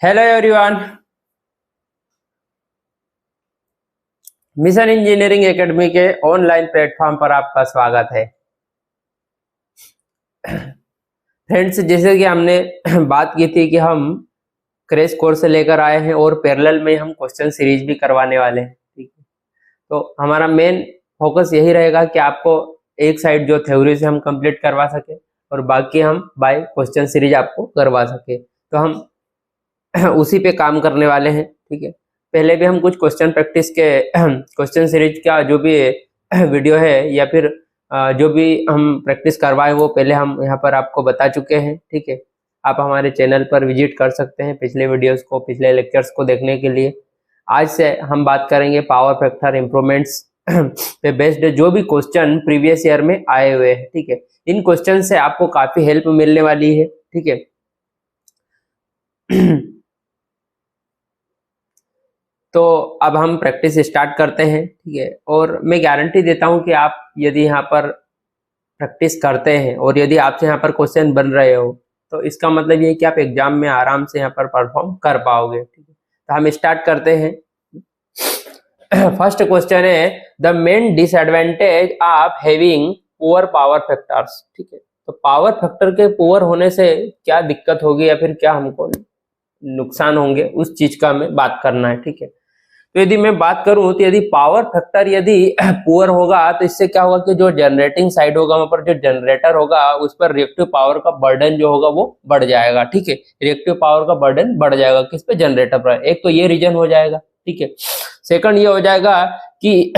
Hello everyone. Mission engineering academy के online platform पर आपका स्वागत है। फ्रेंड्स, जैसे कि हमने बात की थी कि हम क्रैश कोर्स लेकर आए हैं और पैरेलल में हम क्वेश्चन सीरीज भी करवाने वाले हैं। ठीक है, तो हमारा मेन फोकस यही रहेगा कि आपको एक साइड जो थ्योरी से हम कंप्लीट करवा सके और बाकी हम बाय क्वेश्चन सीरीज आपको करवा सके। तो हम उसी पे काम करने वाले हैं। ठीक है, पहले भी हम कुछ क्वेश्चन प्रैक्टिस के क्वेश्चन सीरीज का जो भी वीडियो है या फिर जो भी हम प्रैक्टिस करवाए वो पहले हम यहाँ पर आपको बता चुके हैं। ठीक है, आप हमारे चैनल पर विजिट कर सकते हैं पिछले वीडियोस को, पिछले लेक्चर्स को देखने के लिए। आज से हम बात करेंगे पावर फैक्टर इम्प्रूवमेंट्स पे बेस्ड जो भी क्वेश्चन प्रीवियस ईयर में आए हुए हैं। ठीक है, इन क्वेश्चन से आपको काफी हेल्प मिलने वाली है। ठीक है, तो अब हम प्रैक्टिस स्टार्ट करते हैं। ठीक है, और मैं गारंटी देता हूं कि आप यदि यहाँ पर प्रैक्टिस करते हैं और यदि आपसे यहाँ पर क्वेश्चन बन रहे हो तो इसका मतलब ये है कि आप एग्जाम में आराम से यहाँ पर परफॉर्म कर पाओगे। ठीक है, तो हम स्टार्ट करते हैं। फर्स्ट क्वेश्चन है the main disadvantage of having poor power factors. ठीक है, तो पावर फैक्टर के पुअर होने से क्या दिक्कत होगी या फिर क्या हमको नुकसान होंगे उस चीज का हमें बात करना है। ठीक है, तो यदि मैं बात करूं तो यदि पावर फैक्टर यदि पुअर होगा तो इससे क्या होगा कि जो जनरेटिंग साइड होगा वहां पर जो जनरेटर होगा उस पर रिएक्टिव पावर का बर्डन जो होगा वो बढ़ जाएगा। ठीक है, रिएक्टिव पावर का बर्डन बढ़ जाएगा किस पे? जनरेटर पर। एक तो ये रीजन हो जाएगा। ठीक है, सेकंड ये हो जाएगा कि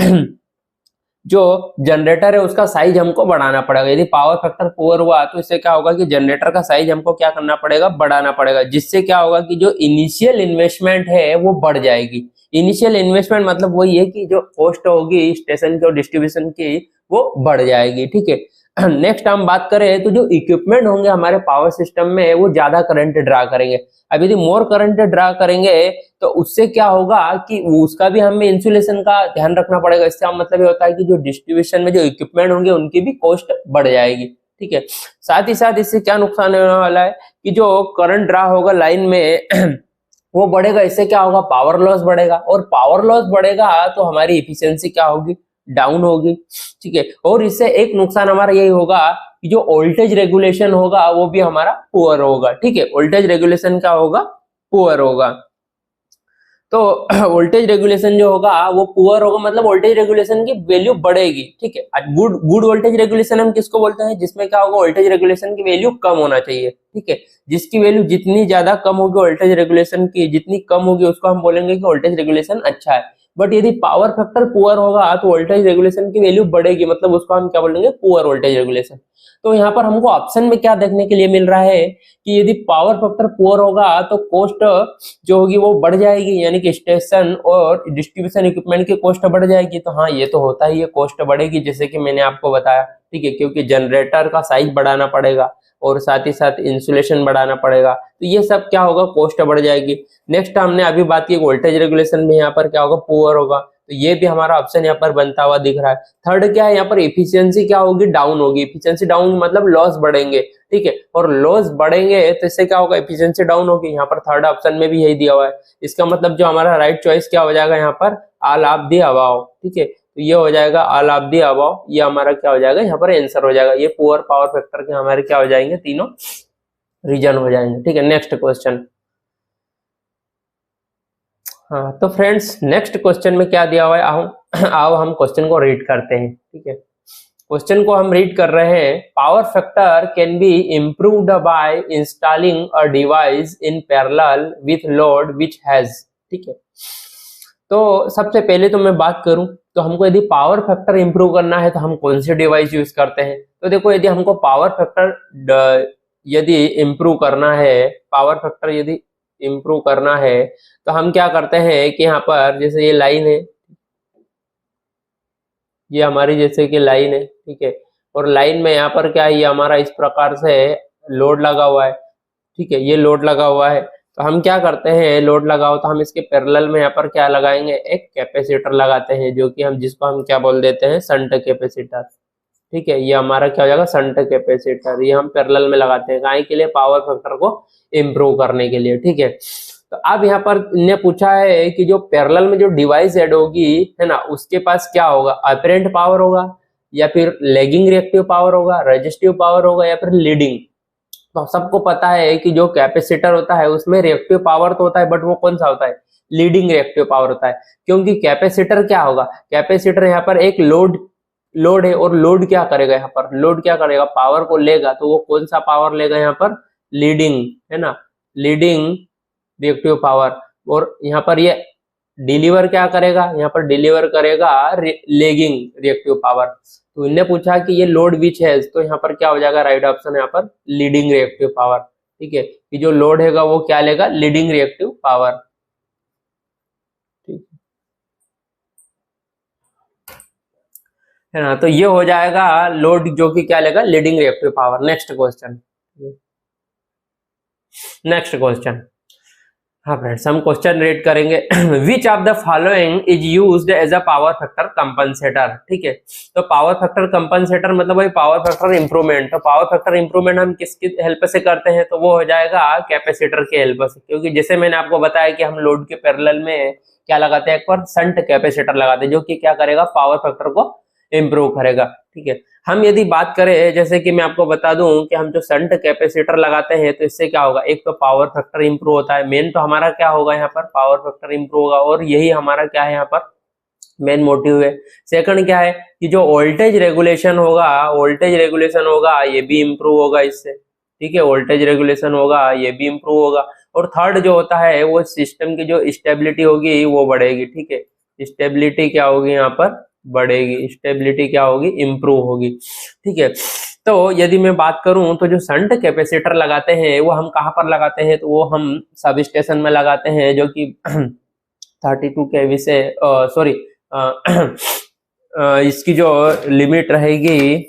जो जनरेटर है उसका साइज हमको बढ़ाना पड़ेगा। यदि पावर फैक्टर पुअर हुआ तो इससे क्या होगा कि जनरेटर का साइज हमको क्या करना पड़ेगा? बढ़ाना पड़ेगा, जिससे क्या होगा कि जो इनिशियल इन्वेस्टमेंट है वो बढ़ जाएगी। इनिशियल इन्वेस्टमेंट मतलब वही है कि जो कॉस्ट होगी स्टेशन की और डिस्ट्रीब्यूशन की वो बढ़ जाएगी। ठीक है, नेक्स्ट हम बात करें तो जो इक्विपमेंट होंगे हमारे पावर सिस्टम में वो ज्यादा करंट ड्रा करेंगे। अब यदि मोर करंट ड्रा करेंगे तो उससे क्या होगा कि उसका भी हमें इंसुलेशन का ध्यान रखना पड़ेगा। इसका मतलब ये होता है कि जो डिस्ट्रीब्यूशन में जो इक्विपमेंट होंगे उनकी भी कॉस्ट बढ़ जाएगी। ठीक है, साथ ही साथ इससे क्या नुकसान होने वाला है कि जो करंट ड्रा होगा लाइन में वो बढ़ेगा। इससे क्या होगा? पावर लॉस बढ़ेगा, और पावर लॉस बढ़ेगा तो हमारी इफिशियंसी क्या होगी? डाउन होगी। ठीक है, और इससे एक नुकसान हमारा यही होगा कि जो वोल्टेज रेगुलेशन होगा वो भी हमारा पुअर होगा। ठीक है, वोल्टेज रेगुलेशन क्या होगा? पुअर होगा। तो वोल्टेज रेगुलेशन जो होगा वो पुअर होगा, मतलब वोल्टेज रेगुलेशन की वैल्यू बढ़ेगी। ठीक है, गुड गुड वोल्टेज रेगुलेशन हम किसको बोलते हैं? जिसमें क्या होगा? वोल्टेज रेगुलेशन की वैल्यू कम होना चाहिए। ठीक है, जिसकी वैल्यू जितनी ज्यादा कम होगी वोल्टेज रेगुलेशन की जितनी कम होगी उसको हम बोलेंगे कि वोल्टेज रेगुलेशन अच्छा है। बट यदि पावर फैक्टर पुअर होगा तो वोल्टेज रेगुलेशन की वैल्यू बढ़ेगी, मतलब उसको हम क्या बोलेंगे? Poor voltage regulation. तो यहाँ पर हमको ऑप्शन में क्या देखने के लिए मिल रहा है कि यदि पावर फैक्टर पुअर होगा तो कॉस्ट जो होगी वो बढ़ जाएगी, यानी कि स्टेशन और डिस्ट्रीब्यूशन इक्विपमेंट की कॉस्ट बढ़ जाएगी। तो हाँ, ये तो होता ही है, कॉस्ट बढ़ेगी जैसे कि मैंने आपको बताया। ठीक है, क्योंकि जनरेटर का साइज बढ़ाना पड़ेगा और साथ ही साथ इंसुलेशन बढ़ाना पड़ेगा, तो ये सब क्या होगा? कॉस्ट बढ़ जाएगी। नेक्स्ट हमने अभी बात की वोल्टेज रेगुलेशन में, यहाँ पर क्या होगा? पुअर होगा, तो ये भी हमारा ऑप्शन यहाँ पर बनता हुआ दिख रहा है। थर्ड क्या है? यहाँ पर इफिशियंसी क्या होगी? डाउन होगी। इफिशियंसी डाउन मतलब लॉस बढ़ेंगे। ठीक है, और लॉस बढ़ेंगे तो इससे क्या होगा? एफिशिएंसी डाउन होगी। यहाँ पर थर्ड ऑप्शन में भी यही दिया हुआ है। इसका मतलब जो हमारा राइट चॉइस क्या हो जाएगा? यहाँ पर ऑल ऑफ द अबव। ठीक है, तो ये हो जाएगा ऑल ऑफ द अबव, ये हमारा क्या हो जाएगा? यहाँ पर आंसर हो जाएगा। ये पुअर पावर फैक्टर के हमारे क्या हो जाएंगे? तीनों रीजन हो जाएंगे। ठीक है, नेक्स्ट क्वेश्चन। हाँ, तो फ्रेंड्स नेक्स्ट क्वेश्चन में क्या दिया हुआ है? आओ हम क्वेश्चन को रीड करते हैं। ठीक है, क्वेश्चन को हम रीड कर रहे हैं। Power factor can be improved by installing a device in parallel with load which has. ठीक है, तो सबसे पहले तो मैं बात करूं तो हमको यदि पावर फैक्टर इंप्रूव करना है तो हम कौन सी डिवाइस यूज करते हैं? तो देखो, यदि हमको पावर फैक्टर यदि इम्प्रूव करना है, पावर फैक्टर यदि इम्प्रूव करना है तो हम क्या करते हैं कि यहाँ पर जैसे ये लाइन है, ये हमारी जैसे कि लाइन है। ठीक है, और लाइन में यहाँ पर क्या है? ये हमारा इस प्रकार से लोड लगा हुआ है। ठीक है, ये लोड लगा हुआ है, तो हम क्या करते हैं? लोड लगा हो तो हम इसके पैरेलल में यहाँ पर क्या लगाएंगे? एक कैपेसिटर लगाते हैं, जो कि हम जिसको हम क्या बोल देते हैं? Shunt capacitor. ठीक है, ये हमारा क्या हो जाएगा? Shunt capacitor. ये हम पैरेलल में लगाते हैं, काहे के लिए? पावर फैक्टर को इम्प्रूव करने के लिए। ठीक है, तो अब यहाँ पर ने पूछा है कि जो पैरेलल में जो डिवाइस ऐड होगी है ना, उसके पास क्या होगा, अपरेंट पावर होगा या फिर लैगिंग रिएक्टिव पावर होगा, रेजिस्टिव पावर होगा या फिर लीडिंग। तो सबको पता है कि जो कैपेसिटर होता है उसमें रिएक्टिव पावर तो होता है, बट वो कौन सा होता है, लीडिंग रिएक्टिव पावर होता है। क्योंकि कैपेसिटर क्या होगा, कैपेसिटर यहाँ पर एक लोड है, और लोड क्या करेगा, यहाँ पर लोड क्या करेगा, पावर को लेगा। तो वो कौन सा पावर लेगा यहाँ पर, लीडिंग, है ना, लीडिंग रिएक्टिव पावर। और यहाँ पर ये डिलीवर क्या करेगा, यहाँ पर डिलीवर करेगा लेगिंग रिएक्टिव पावर। तो इन्हें पूछा कि ये लोड विच है, तो यहाँ पर क्या हो जाएगा, राइट ऑप्शन यहाँ पर लीडिंग रिएक्टिव पावर। ठीक है, कि जो लोड हैगा वो क्या लेगा, लीडिंग रिएक्टिव पावर। ठीक है ना, तो ये हो जाएगा लोड जो कि क्या लेगा, leading reactive power. Next question, next question. हाँ फ्रेंड्स, हम क्वेश्चन रीड करेंगे। Which of the following is used as a power factor compensator. ठीक है, तो पावर फैक्टर कंपनसेटर मतलब भाई पावर फैक्टर इंप्रूवमेंट। तो पावर फैक्टर इंप्रूवमेंट हम किसकी हेल्प से करते हैं, तो वो हो जाएगा कैपेसिटर के हेल्प से। क्योंकि जैसे मैंने आपको बताया कि हम लोड के पैरेलल में क्या लगाते हैं, एक बार शंट कैपेसिटर लगाते हैं, जो कि क्या करेगा, पावर फैक्टर को इंप्रूव करेगा। ठीक है, हम यदि बात करें, जैसे कि मैं आपको बता दूं कि हम जो शंट कैपेसिटर लगाते हैं तो इससे क्या होगा, एक तो पावर फैक्टर इंप्रूव होता है, मेन तो हमारा क्या होगा यहाँ पर, पावर फैक्टर इंप्रूव होगा, और यही हमारा क्या है यहाँ पर मेन मोटिव है। सेकंड क्या है कि जो वोल्टेज रेगुलेशन होगा ये भी इंप्रूव होगा इससे। ठीक है, वोल्टेज रेगुलेशन होगा ये भी इंप्रूव होगा। और थर्ड जो होता है वो सिस्टम की जो स्टेबिलिटी होगी वो बढ़ेगी। ठीक है, स्टेबिलिटी क्या होगी यहाँ पर, बढ़ेगी, स्टेबिलिटी क्या होगी, इंप्रूव होगी। ठीक है, तो यदि मैं बात करूं तो जो शंट कैपेसिटर लगाते हैं वो हम कहाँ पर लगाते हैं, तो वो हम सब स्टेशन में लगाते हैं, जो कि 32 केवी से सॉरी इसकी जो लिमिट रहेगी,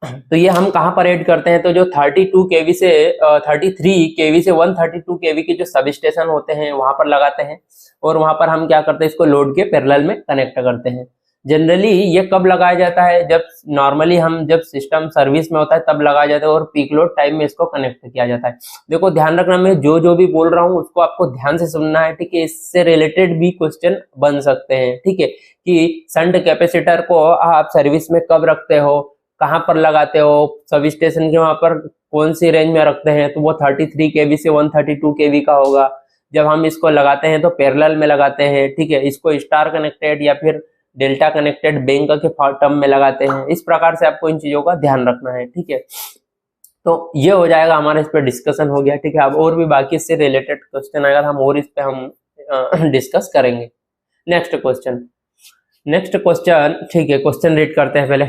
तो ये हम कहाँ पर ऐड करते हैं, तो जो 32 केवी से 33 केवी से 132 केवी के जो सब स्टेशन होते हैं वहां पर लगाते हैं। और वहां पर हम क्या करते हैं, इसको लोड के पैरेलल में कनेक्ट करते हैं। जनरली ये कब लगाया जाता है, जब नॉर्मली हम जब सिस्टम सर्विस में होता है तब लगाया जाता है, और पीक लोड टाइम में इसको कनेक्ट किया जाता है। देखो ध्यान रखना, मैं जो भी बोल रहा हूँ उसको आपको ध्यान से सुनना है। ठीक है, इससे रिलेटेड भी क्वेश्चन बन सकते हैं। ठीक है, कि शंट कैपेसिटर को आप सर्विस में कब रखते हो, कहाँ पर लगाते हो, सब स्टेशन के वहां पर कौन सी रेंज में रखते हैं, तो वो 33 केवी से 132 केवी का होगा। जब हम इसको लगाते हैं तो पैरेलल में लगाते हैं। ठीक है, इसको स्टार कनेक्टेड या फिर डेल्टा कनेक्टेड बैंक के टर्म में लगाते हैं। इस प्रकार से आपको इन चीजों का ध्यान रखना है। ठीक है, तो ये हो जाएगा हमारा, इस पर डिस्कशन हो गया। ठीक है, अब और भी बाकी इससे रिलेटेड क्वेश्चन आएगा हम और इस पे हम डिस्कस करेंगे। Next question, next question. ठीक है, क्वेश्चन रीड करते हैं पहले।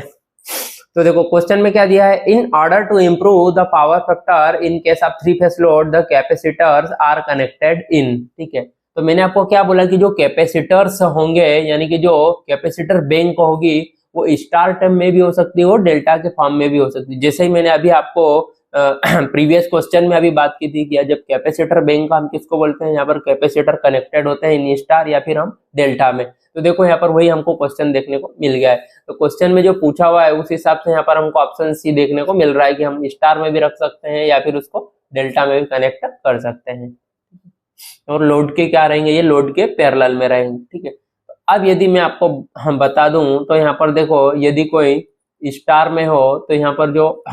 तो देखो क्वेश्चन में क्या दिया है, in order to improve the power factor in case of 3 phase load the capacitors are connected in. ठीक है, तो मैंने आपको क्या बोला कि जो कैपेसिटर्स होंगे, यानी कि जो कैपेसिटर बैंक होगी वो स्टार टर्म में भी हो सकती है और डेल्टा के फॉर्म में भी हो सकती है। जैसे ही मैंने अभी आपको प्रीवियस क्वेश्चन में अभी बात की थी कि जब कैपेसिटर बैंक हम किसको बोलते हैं, यहाँ पर कैपेसिटर कनेक्टेड होते हैं इन स्टार या फिर हम डेल्टा में। तो देखो यहाँ पर वही हमको क्वेश्चन देखने को मिल गया है। तो क्वेश्चन में जो पूछा हुआ है उस हिसाब से यहाँ पर हमको ऑप्शन सी देखने को मिल रहा है कि हम स्टार में भी रख सकते हैं या फिर उसको डेल्टा में भी कनेक्ट कर सकते हैं। और लोड के क्या रहेंगे, ये लोड के पैरेलल में रहेंगे। ठीक है, तो अब यदि मैं आपको हम बता दूं तो यहाँ पर देखो, यदि कोई स्टार में हो तो यहाँ पर जो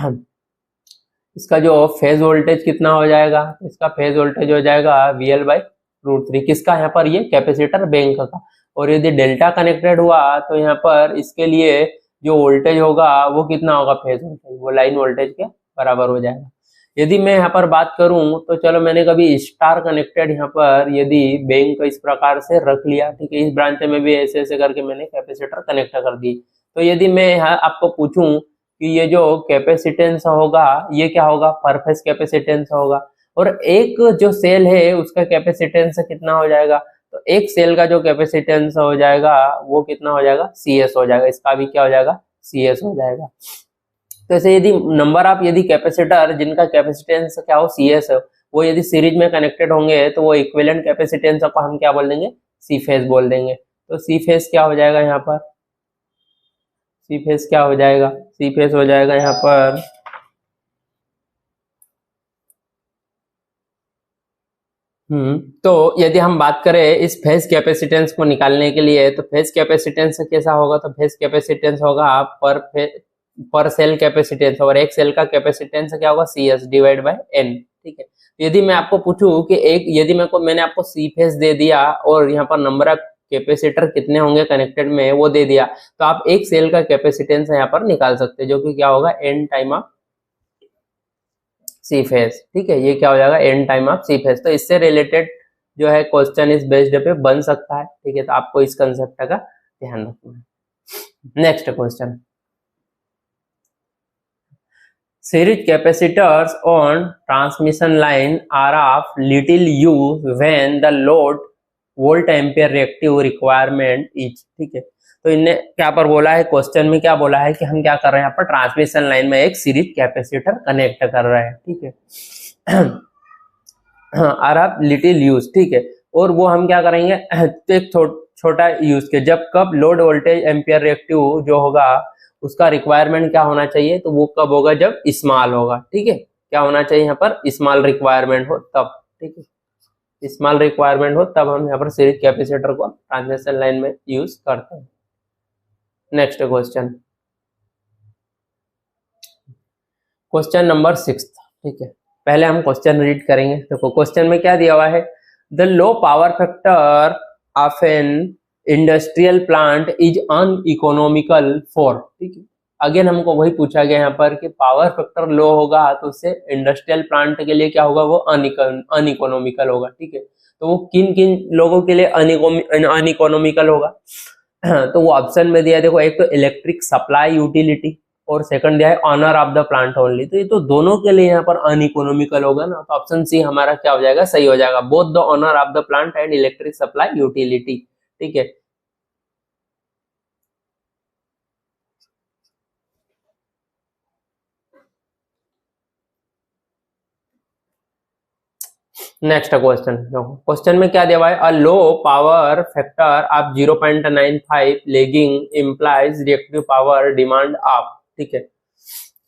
इसका जो फेज वोल्टेज कितना हो जाएगा, इसका फेज वोल्टेज हो जाएगा VL/√3। किसका, यहाँ पर ये कैपेसिटर बैंक का। और यदि डेल्टा कनेक्टेड हुआ तो यहाँ पर इसके लिए जो वोल्टेज होगा वो कितना होगा, फेज वोल्टेज, वो लाइन वोल्टेज के बराबर हो जाएगा। यदि मैं यहाँ पर बात करूं तो चलो मैंने कभी स्टार कनेक्टेड यहाँ पर यदि बैंक इस प्रकार से रख लिया। ठीक है, इस ब्रांच में भी ऐसे ऐसे करके मैंने कैपेसिटर कनेक्ट कर दी। तो यदि मैं यहाँ आपको पूछूं कि ये जो कैपेसिटेंस होगा ये क्या होगा, पर फेज कैपेसिटेंस होगा। और एक जो सेल है उसका कैपेसिटेंस कितना हो जाएगा, तो एक सेल का जो कैपेसिटेंस हो जाएगा वो कितना हो जाएगा, CS हो जाएगा। इसका भी क्या हो जाएगा, CS हो जाएगा। तो ऐसे यदि नंबर ऑफ यदि कैपेसिटर जिनका कैपेसिटेंस क्या हो, CS हो, वो यदि सीरीज में कनेक्टेड होंगे तो वो इक्विवेलेंट कैपेसिटेंस को हम क्या बोल देंगे, C फेज बोल देंगे। तो C फेज क्या हो जाएगा यहाँ पर, C फेज क्या हो जाएगा, C फेज हो जाएगा यहाँ पर तो यदि हम बात करें इस फेज कैपेसिटेंस को निकालने के लिए, तो फेज कैपेसिटेंस कैसा होगा, तो फेज कैपेसिटेंस होगा पर सेल कैपेसिटेंस, और एक सेल का कैपेसिटेंस क्या होगा, CS डिवाइड बाय N। ठीक है, तो यदि मैं आपको पूछूं कि यदि मैंने आपको C फेज दे दिया और यहाँ पर नंबर ऑफ कैपेसिटर कितने होंगे कनेक्टेड में वो दे दिया, तो आप एक सेल का कैपेसिटेंस यहाँ पर निकाल सकते हैं, जो कि क्या होगा, N time of C phase. ठीक है, ये क्या हो जाएगा, N time of C phase. तो इससे रिलेटेड जो है क्वेश्चन इस बेस्ड पे बन सकता है। ठीक है, तो आपको इस कंसेप्ट का ध्यान रखना है। Next question, series capacitors on transmission line are of little use when the load volt ampere reactive requirement is. ठीक है, तो इनने क्या पर बोला है, क्वेश्चन में क्या बोला है कि हम क्या कर रहे हैं, यहाँ पर ट्रांसमिशन लाइन में एक सीरीज कैपेसिटर कनेक्ट कर रहे हैं। ठीक है, आर ऑफ लिटिल यूज। ठीक है, और वो हम क्या करेंगे, तो एक छोटा यूज के, जब कब लोड वोल्टेज एम्पियर रिएक्टिव जो होगा उसका रिक्वायरमेंट क्या होना चाहिए, तो वो कब होगा, जब स्मॉल होगा। ठीक है, क्या होना चाहिए यहाँ पर, स्मॉल रिक्वायरमेंट हो तब। ठीक है, स्मॉल रिक्वायरमेंट हो तब हम यहाँ पर सीरीज कैपेसिटर को ट्रांसमिशन लाइन में यूज करते हैं। Next question, question number 6। ठीक है, पहले हम क्वेश्चन रीड करेंगे। देखो क्वेश्चन में क्या दिया हुआ है, the low power factor of an industrial plant is uneconomical for. ठीक है, अगेन हमको वही पूछा गया यहाँ पर कि पावर फैक्टर लो होगा तो उससे इंडस्ट्रियल प्लांट के लिए क्या होगा, वो अनइकोनॉमिकल होगा। ठीक है, तो वो किन किन लोगों के लिए अनइकोनॉमिकल होगा, तो वो ऑप्शन में दिया, देखो एक तो इलेक्ट्रिक सप्लाई यूटिलिटी, और सेकंड दिया है owner of the plant only. तो ये तो दोनों के लिए यहाँ पर अनइकोनॉमिकल होगा ना, तो ऑप्शन सी हमारा क्या हो जाएगा, सही हो जाएगा, both the owner of the plant and electric supply utility. ठीक है, नेक्स्ट क्वेश्चन, क्वेश्चन में क्या दिया हुआ है, a low power factor of 0.95 lagging implies reactive power demand of. ठीक है,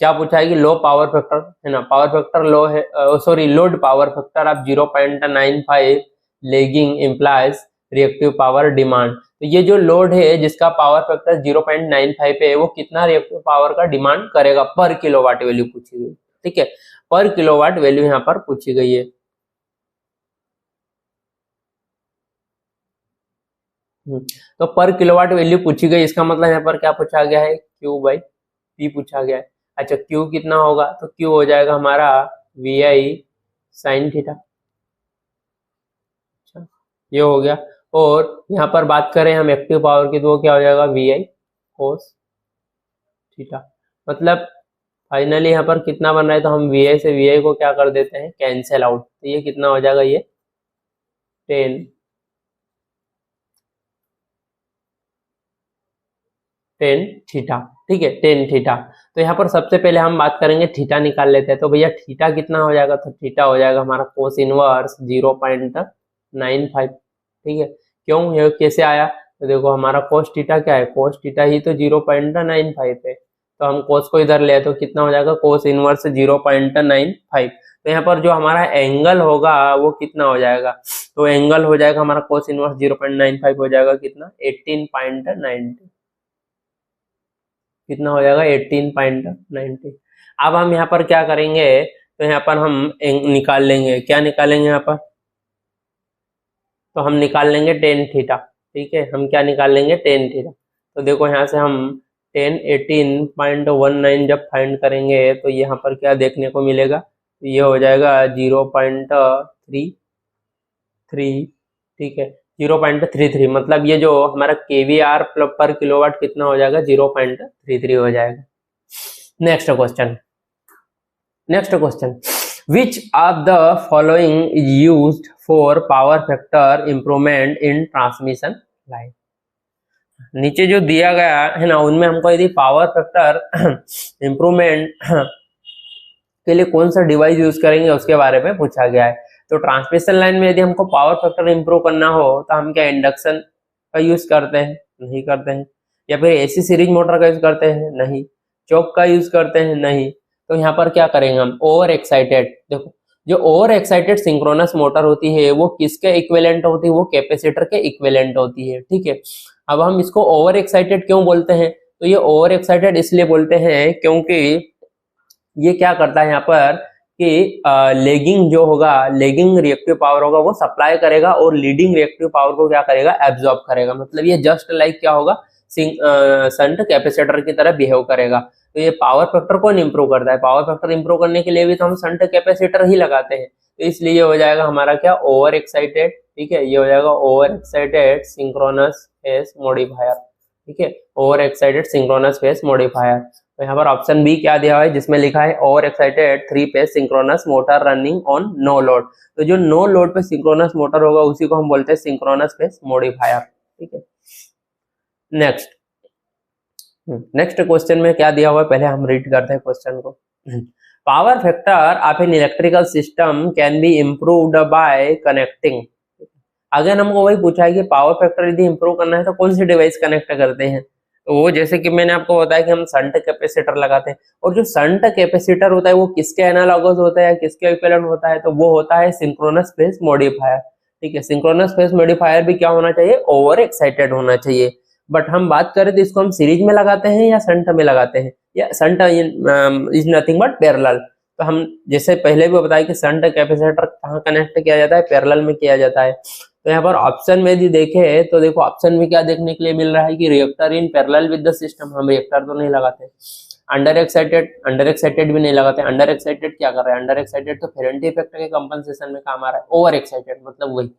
क्या पूछा है कि लो पावर फैक्टर है ना, पावर फैक्टर लो है, sorry load power factor of 0.95 lagging implies reactive power demand. तो ये जो लोड है जिसका पावर फैक्टर 0.95 है, वो कितना रिएक्टिव पावर का डिमांड करेगा पर किलोवाट वैल्यू पूछी गई। ठीक है, पर किलोवाट वैल्यू यहाँ पर पूछी गई है। तो पर किलोवाट वैल्यू पूछी गई, इसका मतलब यहाँ पर क्या पूछा गया है, Q बाई P पूछा गया है। अच्छा, Q कितना होगा, तो Q हो जाएगा हमारा VI साइन थीटा। अच्छा, ये हो गया, और यहाँ पर बात करें हम एक्टिव पावर की, तो वो क्या हो जाएगा, VI कोस थीटा। मतलब फाइनली यहाँ पर कितना बन रहा है, तो हम VI से VI को क्या कर देते हैं, कैंसिल आउट। तो ये कितना हो जाएगा, ये 10 थीटा। ठीक है, 10 थीटा। तो यहाँ पर सबसे पहले हम बात करेंगे, थीटा निकाल लेते हैं। तो भैया थीटा कितना हो जाएगा, तो थीटा हो जाएगा हमारा कोस इनवर्स 0.95। ठीक है, क्यों, ये कैसे आया, तो देखो हमारा कोस थीटा क्या है, कोस थीटा ही तो 0.95 है, तो हम कोस को इधर ले तो कितना हो जाएगा, कोस इनवर्स 0.95। तो यहाँ पर जो हमारा एंगल होगा वो कितना हो जाएगा, तो एंगल हो जाएगा हमारा कोस इनवर्स 0.95 हो जाएगा कितना, 18.90। कितना हो जाएगा, 18.90। अब हम यहाँ पर क्या करेंगे, तो यहाँ पर हम निकाल लेंगे, क्या निकालेंगे यहाँ पर, तो हम निकाल लेंगे 10 थीटा। ठीक है, हम क्या निकाल लेंगे, 10 थीटा। तो देखो यहाँ से हम 10 18.19 जब फाइंड करेंगे, तो यहाँ पर क्या देखने को मिलेगा, तो ये हो जाएगा 0.33। ठीक है, 0.33, मतलब ये जो हमारा KVR पर किलोवाट कितना हो जाएगा, 0.33 हो जाएगा। Next question, which of the following is used for power factor improvement in transmission line. नीचे जो दिया गया है ना, उनमें हमको यदि पावर फैक्टर इंप्रूवमेंट के लिए कौन सा डिवाइस यूज करेंगे उसके बारे में पूछा गया है। तो ट्रांसमिशन लाइन में यदि हमको पावर फैक्टर इंप्रूव करना हो, तो हम क्या इंडक्शन का यूज करते हैं, नहीं करते हैं, या फिर AC सीरीज मोटर का यूज करते हैं, नहीं, चौक का यूज करते हैं, नहीं। तो यहाँ पर क्या करेंगे हम, ओवर एक्साइटेड, देखो जो ओवर एक्साइटेड सिंक्रोनस मोटर होती है वो किसके इक्विवेलेंट होती है, वो कैपेसिटर के इक्विवेलेंट होती है, ठीक है। अब हम इसको ओवर एक्साइटेड क्यों बोलते हैं, तो ये ओवर एक्साइटेड इसलिए बोलते हैं क्योंकि ये क्या करता है यहाँ पर कि लेगिंग जो होगा, लेगिंग रिएक्टिव पावर होगा वो सप्लाई करेगा और लीडिंग रिएक्टिव पावर को क्या करेगा, एब्जॉर्ब करेगा। मतलब ये जस्ट लाइक क्या होगा, शंट कैपेसिटर की तरह बिहेव करेगा। तो ये पावर फैक्टर कौन इंप्रूव करता है, पावर फैक्टर इंप्रूव करने के लिए भी तो हम शंट कैपेसिटर ही लगाते हैं। तो इसलिए ये हो जाएगा हमारा क्या, ओवर एक्साइटेड, ठीक है, ये हो जाएगा over excited synchronous phase modifier, ठीक है, over excited synchronous phase modifier. तो यहाँ पर ऑप्शन बी क्या दिया हुआ है, जिसमें लिखा है over excited 3 phase synchronous motor running on no load. तो जो नो लोड पे सिंक्रोनस मोटर होगा उसी को हम बोलते हैं सिंक्रोनस फेज मॉडिफायर, ठीक है। नेक्स्ट क्वेश्चन में क्या दिया हुआ है, पहले हम रीड करते हैं क्वेश्चन को। Power factor of an electrical system can be improved by connecting. अगर हमको वही पूछा है कि पावर फैक्टर यदि इंप्रूव करना है तो कौन सी डिवाइस कनेक्ट करते हैं, तो वो जैसे कि मैंने आपको बताया कि हम शंट कैपेसिटर लगाते हैं। और जो शंट कैपेसिटर होता है वो किसके एनालॉगस होता है, किसके इक्विवेलेंट होता है, तो वो होता है सिंक्रोनस फेज मॉडिफायर, ठीक है। सिंक्रोनस फेज मॉडिफायर भी क्या होना चाहिए, ओवर एक्साइटेड होना चाहिए। बट हम बात करें तो इसको हम सीरीज में लगाते हैं या शंट में लगाते हैं, या shunt is nothing but parallel. तो हम जैसे पहले भी बताया कि शंट कैपेसिटर कहाँ कनेक्ट किया जाता है, पैरेलल में किया जाता है। तो यहाँ पर ऑप्शन में यदि देखे तो देखो ऑप्शन में क्या देखने के लिए मिल रहा है कि reactor in parallel with the system. हम रिएक्टर तो नहीं लगाते। अंडर एक्साइटेड भी नहीं लगाते। अंडर एक्साइटेड क्या कर रहा है, अंडर एक्साइटेड तो फेरेंटी इफेक्ट के कंपनसेशन में काम आ रहा है। ओवर एक्साइटेड मतलब वही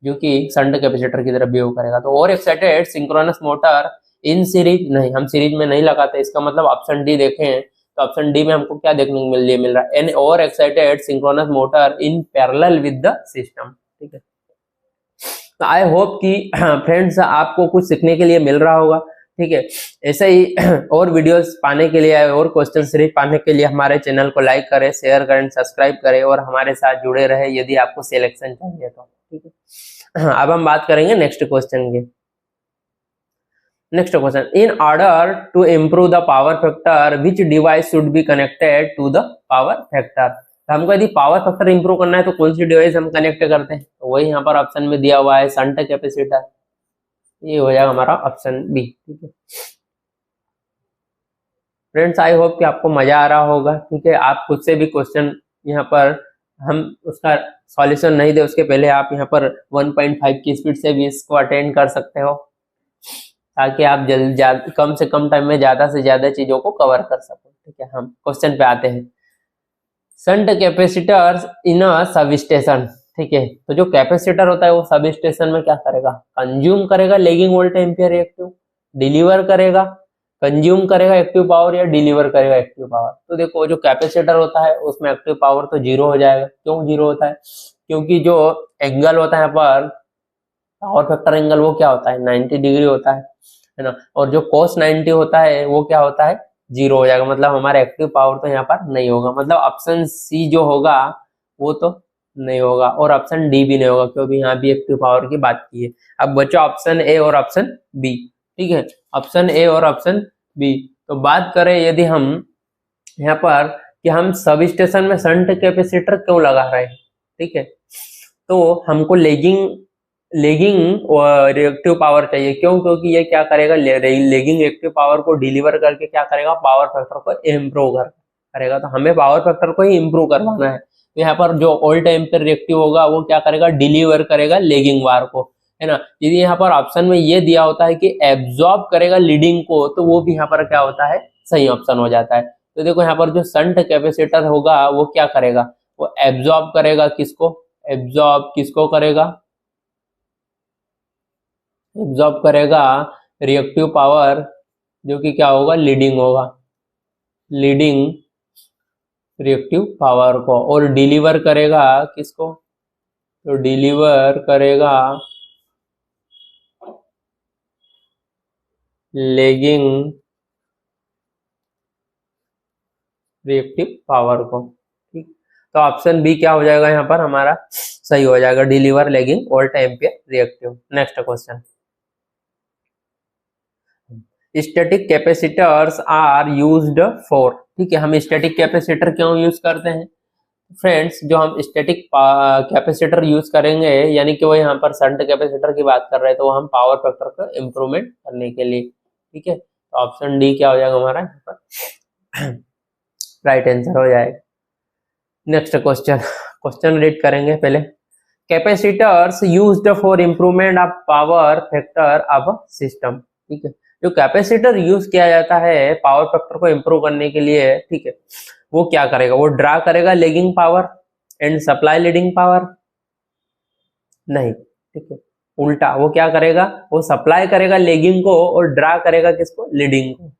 जो कि शंट कैपेसिटर की तरफ बिहेव करेगा। तो ओवर एक्साइटेड सिंक्रोनस मोटर इन सीरीज नहीं, हम सीरीज में नहीं लगाते। इसका मतलब ऑप्शन डी देखें तो ऑप्शन डी में हमको क्या देखने को मिल रहा है, an over excited synchronous motor in parallel with the system, ठीक है। तो आई होप कि फ्रेंड्स आपको कुछ सीखने के लिए मिल रहा होगा, ठीक है। ऐसे ही और वीडियोस पाने के लिए और क्वेश्चन सीरीज पाने के लिए हमारे चैनल को लाइक करें, शेयर करें, सब्सक्राइब करें और हमारे साथ जुड़े रहे यदि आपको सिलेक्शन चाहिए तो, ठीक है। अब हम बात करेंगे नेक्स्ट क्वेश्चन की। Next question, in order to improve the power factor which device should be connected to the power factor. हमको यदि पावर फैक्टर इंप्रूव करना है तो कौन सी डिवाइस हम कनेक्ट करते हैं, तो वही यहाँ पर ऑप्शन में दिया हुआ है शंट कैपेसिटर। ये हो जाएगा हमारा ऑप्शन बी, ठीक है। फ्रेंड्स आई होप कि आपको मजा आ रहा होगा, ठीक है। आप खुद से भी क्वेश्चन यहाँ पर हम उसका सॉल्यूशन नहीं दे उसके पहले आप यहाँ पर 1.5 की स्पीड से भी इसको अटेंड कर सकते हो, ताकि आप कम से कम टाइम में ज्यादा से ज्यादा चीजों को कवर कर सको, ठीक है। हम क्वेश्चन पे आते हैं। शंट कैपेसिटर्स इन अ सब स्टेशन, ठीक है। तो जो कैपेसिटर होता है वो सब स्टेशन में क्या करेगा, कंज्यूम करेगा lagging volt ampere reactive, deliver करेगा, कंज्यूम करेगा एक्टिव पावर या डिलीवर करेगा एक्टिव पावर। तो देखो जो कैपेसिटर होता है उसमें एक्टिव पावर तो जीरो हो जाएगा। क्यों जीरो होता है, क्योंकि जो एंगल होता है यहाँ पर पावर फैक्टर एंगल वो क्या होता है 90 डिग्री होता है ना। और जो cos 90 होता है वो क्या होता है, जीरो हो जाएगा। मतलब हमारा एक्टिव पावर तो यहाँ पर नहीं होगा। मतलब ऑप्शन सी जो होगा वो तो नहीं होगा और ऑप्शन डी भी नहीं होगा, क्योंकि यहाँ भी एक्टिव पावर की बात की है। अब बचा ऑप्शन ए और ऑप्शन बी, ठीक है। ऑप्शन ए और ऑप्शन बी। तो बात करें यदि हम यहाँ पर कि हम सब स्टेशन में शंट कैपेसिटर क्यों लगा रहे हैं, ठीक है। तो हमको लेगिंग रिएक्टिव पावर चाहिए। क्यों, क्योंकि ये क्या करेगा, लेगिंग रिएक्टिव पावर को डिलीवर करके क्या करेगा, पावर फैक्टर को इम्प्रूव करेगा। तो हमें पावर फैक्टर को ही इम्प्रूव करवाना है। तो यहाँ पर जो ओल्ड एम्पियर रिएक्टिव होगा वो क्या करेगा, डिलीवर करेगा लेगिंग वार को, है ना। यदि यहाँ पर ऑप्शन में ये दिया होता है कि एब्जॉर्ब करेगा लीडिंग को, तो वो भी यहाँ पर क्या होता है, सही ऑप्शन हो जाता है। तो देखो यहाँ पर जो शंट कैपेसिटर होगा वो क्या करेगा, वो एब्जॉर्ब करेगा किसको, एब्जॉर्ब किसको करेगा, एब्जॉर्ब करेगा रिएक्टिव पावर, जो कि क्या होगा, लीडिंग होगा, लीडिंग रिएक्टिव पावर को। और डिलीवर करेगा किसको, तो डिलीवर करेगा लेगिंग रिएक्टिव पावर को, ठीक। तो ऑप्शन बी क्या हो जाएगा यहाँ पर हमारा, सही हो जाएगा, deliver lagging volt ampere reactive. Next question, static capacitors are used for, ठीक है। हम स्टैटिक कैपेसिटर क्यों यूज करते हैं, फ्रेंड्स जो हम स्टैटिक कैपेसिटर यूज करेंगे, यानी कि वो यहाँ पर शंट कैपेसिटर की बात कर रहे हैं, तो हम पावर फैक्टर का इम्प्रूवमेंट करने के लिए, ठीक है। तो ऑप्शन डी क्या हो जाएगा हमारा यहाँ पर राइट आंसर हो जाएगा। नेक्स्ट क्वेश्चन रीड करेंगे पहले। Capacitors used for improvement of power factor of system, ठीक है। जो कैपेसिटर यूज किया जाता है पावर फैक्टर को इम्प्रूव करने के लिए, ठीक है, वो क्या करेगा, वो ड्रा करेगा lagging power and supply leading power, नहीं, ठीक है, उल्टा वो क्या करेगा, वो सप्लाई करेगा लेगिंग को और ड्रा करेगा किसको, लीडिंग को।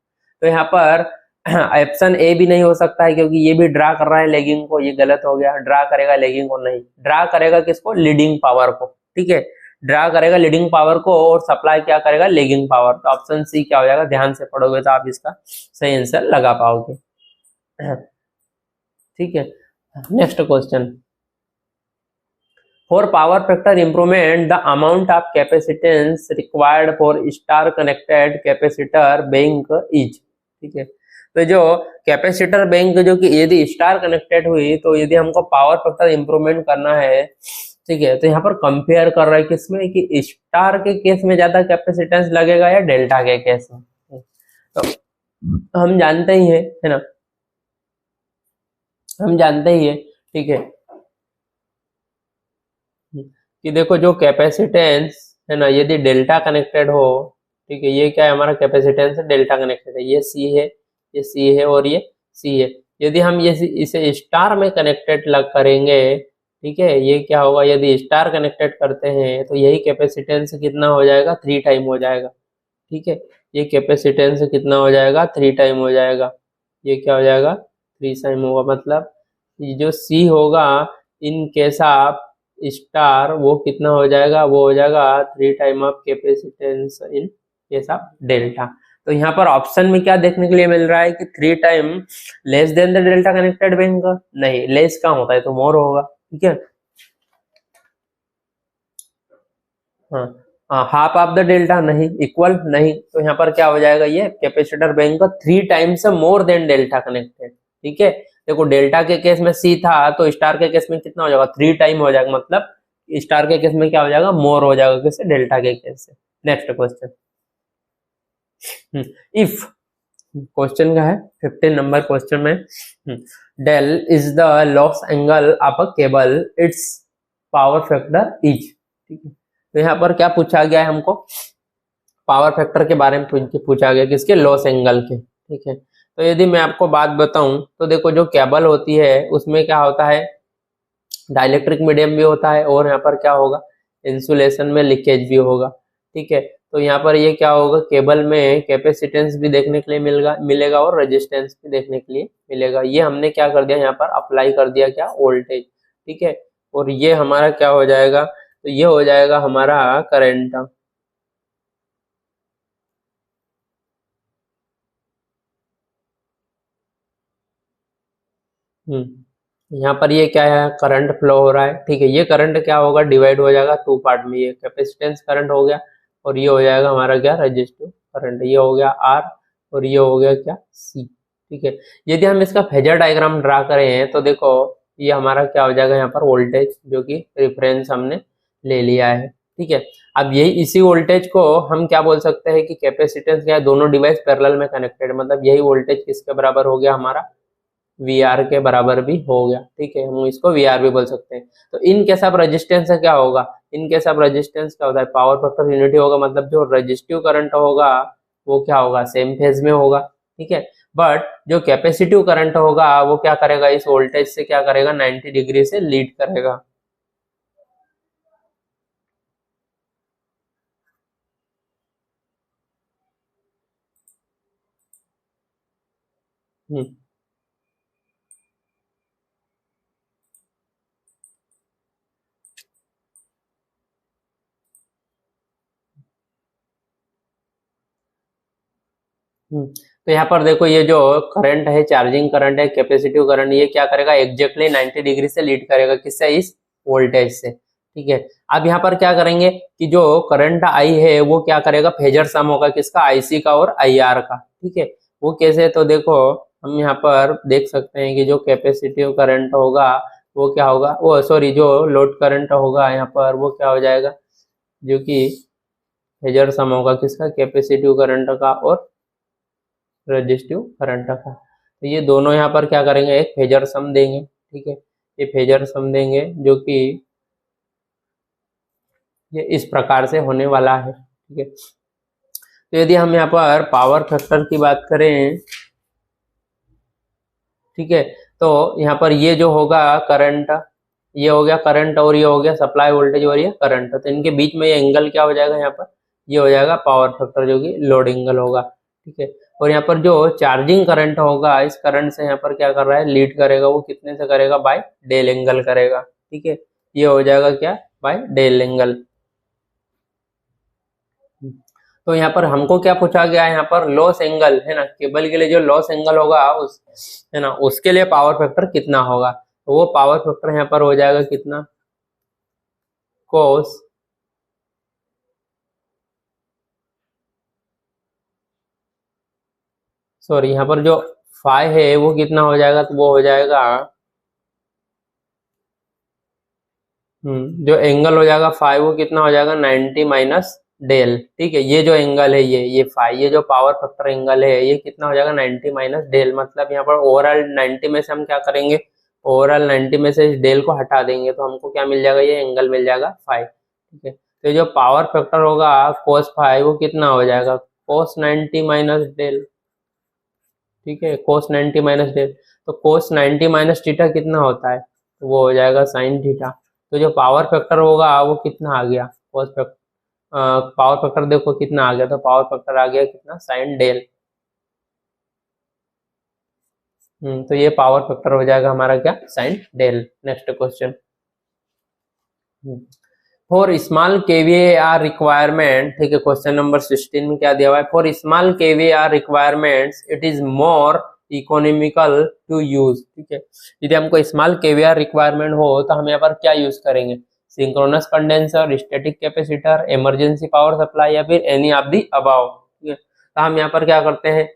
तो यहाँ पर ऑप्शन ए भी नहीं हो सकता है, क्योंकि ये भी ड्रा कर रहा है लेगिंग को, ये गलत हो गया। ड्रा करेगा लेगिंग को नहीं, ड्रा करेगा किसको, लीडिंग पावर को, ठीक है। ड्रा करेगा लीडिंग पावर को और सप्लाई क्या करेगा, लेगिंग पावर। तो ऑप्शन सी क्या हो जाएगा, ध्यान से पढ़ोगे तो आप इसका सही आंसर लगा पाओगे, ठीक है। Next question. For power factor improvement the amount of capacitance required for star connected capacitor bank is, ठीक है। तो जो कैपेसिटर बैंक जो कि यदि स्टार कनेक्टेड हुई, तो यदि हमको पावर फैक्टर इंप्रूवमेंट करना है, ठीक है, तो यहाँ पर कंपेयर कर रहा है किसमें, कि स्टार के केस में ज्यादा कैपेसिटेंस लगेगा या डेल्टा के केस में। तो हम जानते ही है ना, हम जानते ही है, ठीक है, कि देखो जो कैपेसिटेंस है ना, यदि डेल्टा कनेक्टेड हो, ठीक है, ये क्या है हमारा कैपेसिटेंस है, डेल्टा कनेक्टेड है, ये सी है, ये सी है और ये सी है। यदि हम ये इसे स्टार में कनेक्टेड लग करेंगे, ठीक है, ये क्या होगा, यदि स्टार कनेक्टेड करते हैं तो यही कैपेसिटेंस कितना हो जाएगा, 3 टाइम हो जाएगा, ठीक है। ये कैपेसिटेंस कितना हो जाएगा, 3 टाइम हो जाएगा। ये क्या हो जाएगा, 3 टाइम होगा, मतलब ये जो सी होगा इन केस ऑफ स्टार, वो कितना हो जाएगा, वो हो जाएगा 3 time of capacitance in case of delta. तो यहाँ पर ऑप्शन में क्या देखने के लिए मिल रहा है कि 3 time less than the delta connected bank, नहीं, लेस कहाँ होता है तो मोर होगा, ठीक है। हाँ, हाफ ऑफ द डेल्टा नहीं, इक्वल नहीं, तो यहाँ पर क्या हो जाएगा, ये कैपेसिटर बैंक का 3 times more than delta connected, ठीक है। देखो डेल्टा के केस में सी था, तो स्टार के केस में कितना हो जाएगा, 3 टाइम हो जाएगा, मतलब स्टार के केस में क्या हो जाएगा, मोर हो जाएगा किससे, डेल्टा के केस से। Next question. इफ क्वेश्चन का है 15 नंबर क्वेश्चन में, del is the loss angle of a cable, its power factor is, ठीक है। तो यहाँ पर क्या पूछा गया है हमको, पावर फैक्टर के बारे में पूछा गया, किसके, लॉस एंगल के, ठीक है। तो यदि मैं आपको बात बताऊं तो देखो जो केबल होती है उसमें क्या होता है, डाइलेक्ट्रिक मीडियम भी होता है, और यहाँ पर क्या होगा, इंसुलेशन में लीकेज भी होगा, ठीक है। तो यहाँ पर ये क्या होगा, केबल में कैपेसिटेंस भी देखने के लिए मिलेगा और रेजिस्टेंस भी देखने के लिए मिलेगा। ये हमने क्या कर दिया, यहाँ पर अप्लाई कर दिया क्या, वोल्टेज, ठीक है। और ये हमारा क्या हो जाएगा, तो ये हो जाएगा हमारा करंट। यहाँ पर ये क्या है, करंट फ्लो हो रहा है, ठीक है। ये करंट क्या होगा, डिवाइड हो जाएगा 2 पार्ट में, ये कैपेसिटेंस करंट हो गया और ये हो जाएगा हमारा क्या, रेजिस्टिव करंट, ये हो गया आर और ये हो गया क्या, सी, ठीक है। यदि हम इसका फेजर डायग्राम ड्रा करें तो देखो ये हमारा क्या हो जाएगा, यहाँ पर वोल्टेज जो कि रेफरेंस हमने ले लिया है, ठीक है। अब यही इसी वोल्टेज को हम क्या बोल सकते हैं कि कैपेसिटेंस क्या है, दोनों डिवाइस पैरेलल में कनेक्टेड, मतलब यही वोल्टेज किसके बराबर हो गया, हमारा वी आर के बराबर भी हो गया, ठीक है। हम इसको वी आर भी बोल सकते हैं। तो इन केस ऑफ रेजिस्टेंस से क्या होगा, इन केस ऑफ रेजिस्टेंस क्या होता है, पावर फैक्टर यूनिटी होगा, मतलब जो रेजिस्टिव करंट होगा वो क्या होगा, सेम फेज में होगा, ठीक है। बट जो कैपेसिटिव करंट होगा वो क्या करेगा, इस वोल्टेज से क्या करेगा, 90 डिग्री से लीड करेगा। तो यहाँ पर देखो ये जो करंट है, चार्जिंग करंट है, कैपेसिटिव करंट, ये क्या करेगा, एग्जैक्टली 90 डिग्री से लीड करेगा, किससे, इस वोल्टेज से, ठीक है। अब यहाँ पर क्या करेंगे कि जो करंट आई है वो क्या करेगा, फेजर सम होगा किसका, आईसी का और आईआर का, ठीक है। वो कैसे, तो देखो हम यहाँ पर देख सकते हैं कि जो कैपेसिटिव करंट होगा वो क्या होगा, वो सॉरी जो लोड करंट होगा यहाँ पर वो क्या हो जाएगा, जो कि फेजर सम होगा किसका, कैपेसिटिव करंट का और रेजिस्टिव करंट का। तो ये दोनों यहाँ पर क्या करेंगे, एक फेजर सम देंगे, ठीक है, ये फेजर सम देंगे जो कि ये इस प्रकार से होने वाला है, ठीक है। तो यदि हम यहाँ पर पावर फैक्टर की बात करें, ठीक है, तो यहाँ पर ये जो होगा करंट, ये हो गया करंट और ये हो गया सप्लाई वोल्टेज और ये करंट, तो इनके बीच में ये एंगल क्या हो जाएगा, यहाँ पर ये हो जाएगा पावर फैक्टर जो कि लोड एंगल होगा, ठीक है। और यहाँ पर जो चार्जिंग करंट होगा, इस करंट से यहाँ पर क्या कर रहा है, लीड करेगा, वो कितने से करेगा, बाय डेल एंगल करेगा, ठीक है। ये हो जाएगा क्या, बाय डेल एंगल। तो यहाँ पर हमको क्या पूछा गया है, यहाँ पर लॉस एंगल है ना, केबल के लिए जो लॉस एंगल होगा उस है ना, उसके लिए पावर फैक्टर कितना होगा, तो वो पावर फैक्टर यहाँ पर हो जाएगा कितना, कोस सॉरी यहाँ पर जो फाई है वो कितना हो जाएगा, तो वो हो जाएगा जो एंगल हो जाएगा फाई वो कितना हो जाएगा 90 माइनस डेल, ठीक है। ये जो एंगल है ये फाई, ये जो पावर फैक्टर एंगल है ये कितना हो जाएगा 90 माइनस डेल, मतलब यहाँ पर ओवरऑल 90 में से हम क्या करेंगे, ओवरऑल 90 में से इस डेल को हटा देंगे तो हमको क्या मिल जाएगा, ये एंगल मिल जाएगा फाई, ठीक है। तो ये जो पावर फैक्टर होगा कोस फाई वो कितना हो जाएगा, कोस 90 माइनस डेल, ठीक है, कोस 90 माइनस डेल। तो कोस 90 माइनस थीटा कितना होता है, तो वो हो जाएगा साइन थीटा। तो जो पावर फैक्टर होगा वो कितना आ गया, कोस फैक्टर पावर फैक्टर देखो कितना आ गया, तो पावर फैक्टर आ गया कितना, साइन डेल। तो ये पावर फैक्टर हो जाएगा हमारा क्या, sine del. Next question, for small KVA R requirement, ठीक है, क्वेश्चन नंबर 16 में क्या दिया हुआ है, for small KVA R requirements it is more economical to use, ठीक है। यदि हमको स्मॉल केवीआर रिक्वायरमेंट हो तो हम यहाँ पर क्या यूज करेंगे, synchronous condenser, static capacitor, emergency power supply या फिर एनी ऑफ दी अबाव, ठीक है। तो हम यहाँ पर क्या करते हैं,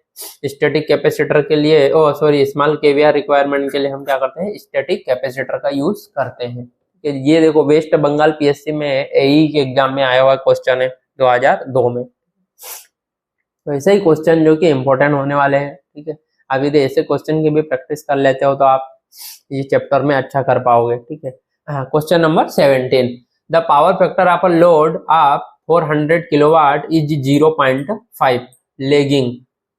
स्टैटिक कैपेसिटर के लिए, ओ सॉरी स्मॉल केवीआर रिक्वायरमेंट के लिए हम क्या करते हैं, स्टैटिक कैपेसिटर का यूज करते हैं। ये देखो वेस्ट बंगाल पीएससी में एई के एग्जाम में आया हुआ क्वेश्चन है 2002 में, तो ऐसे ही क्वेश्चन जो कि इंपॉर्टेंट होने वाले हैं, ठीक है। अब यदि ऐसे क्वेश्चन की भी प्रैक्टिस कर लेते हो तो आप ये चैप्टर में अच्छा कर पाओगे, ठीक है। Question number 17, the power factor of a load of 400 kilowatt is 0.5 lagging,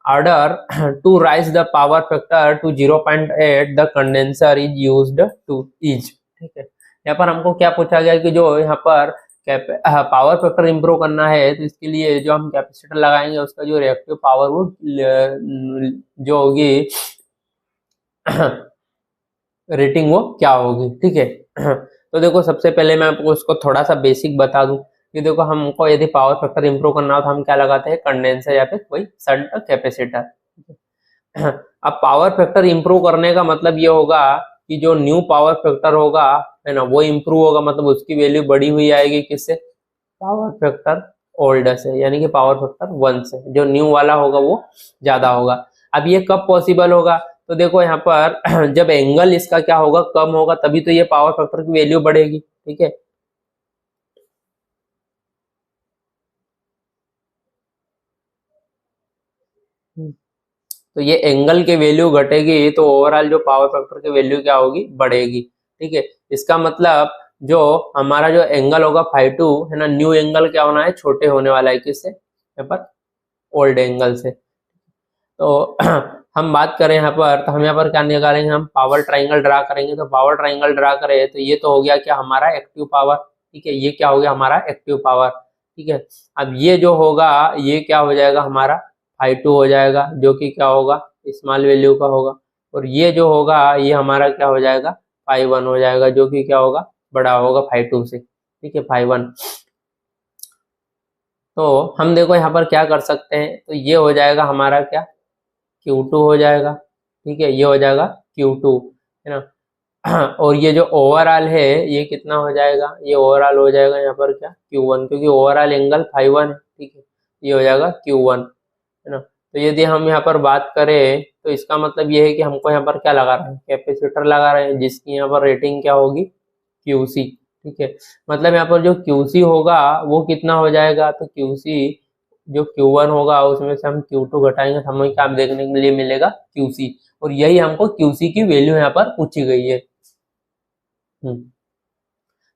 order to raise the power factor to 0.8 the condenser is used to is, ठीक है। यहाँ पर हमको क्या पूछा गया कि जो यहाँ पर पावर फैक्टर इंप्रूव करना है तो इसके लिए जो हम कैपेसिटर लगाएंगे उसका जो रिएक्टिव पावर वो जो होगी रेटिंग वो क्या होगी, ठीक है। तो देखो सबसे पहले मैं आपको उसको थोड़ा सा बेसिक बता दूं कि देखो हमको यदि पावर फैक्टर इंप्रूव करना हो तो हम क्या लगाते हैं, कंडेंसर या फिर कोई शंट कैपेसिटर। अब पावर फैक्टर इंप्रूव करने का मतलब ये होगा कि जो न्यू पावर फैक्टर होगा है ना वो इंप्रूव होगा, मतलब उसकी वैल्यू बढ़ी हुई आएगी किससे, पावर फैक्टर ओल्ड से, यानी कि पावर फैक्टर 1 से, जो न्यू वाला होगा वो ज्यादा होगा। अब ये कब पॉसिबल होगा, तो देखो यहाँ पर जब एंगल इसका क्या होगा, कम होगा, तभी तो ये पावर फैक्टर की वैल्यू बढ़ेगी, ठीक है। तो ये एंगल की वैल्यू घटेगी तो ओवरऑल जो पावर फैक्टर की वैल्यू क्या होगी, बढ़ेगी, ठीक है। इसका मतलब जो हमारा जो एंगल होगा φ2 है ना, न्यू एंगल क्या होना है, छोटे होने वाला है, किससे, यहाँ पर ओल्ड एंगल से। तो हम बात करें यहाँ पर, तो हम यहाँ पर क्या निकालेंगे, हम पावर ट्राइंगल ड्रा करेंगे। तो पावर ट्राइंगल ड्रा करें तो ये तो हो गया क्या, हमारा एक्टिव पावर, ठीक है, ये क्या हो गया हमारा एक्टिव पावर, ठीक है। अब ये जो होगा ये क्या हो जाएगा हमारा φ2 हो जाएगा, जो कि क्या होगा, स्मॉल वैल्यू का होगा, और ये जो होगा ये हमारा क्या हो जाएगा, φ1 हो जाएगा, जो कि क्या होगा, बड़ा होगा φ2 से, ठीक है, φ1। तो हम देखो यहाँ पर क्या कर सकते हैं, तो ये हो जाएगा हमारा क्या, Q2 हो जाएगा, ठीक है, ये हो जाएगा Q2 है ना। और ये जो ओवरऑल है ये कितना हो जाएगा, ये ओवरऑल हो जाएगा यहाँ पर क्या, Q1, क्योंकि ओवरऑल एंगल φ1 है, ठीक है, ये हो जाएगा Q1 है ना। तो यदि हम यहाँ पर बात करें तो इसका मतलब ये है कि हमको यहाँ पर क्या लगा रहे हैं, कैपेसिटर लगा रहे हैं, जिसकी यहाँ पर रेटिंग क्या होगी, क्यूसी। ठीक है, मतलब यहाँ पर जो क्यूसी होगा वो कितना हो जाएगा, तो क्यूसी जो Q1 होगा उसमें से हम Q2 घटाएंगे तो हमें क्या देखने के लिए मिलेगा, क्यूसी। और यही हमको क्यूसी की वैल्यू यहाँ पर पूछी गई है।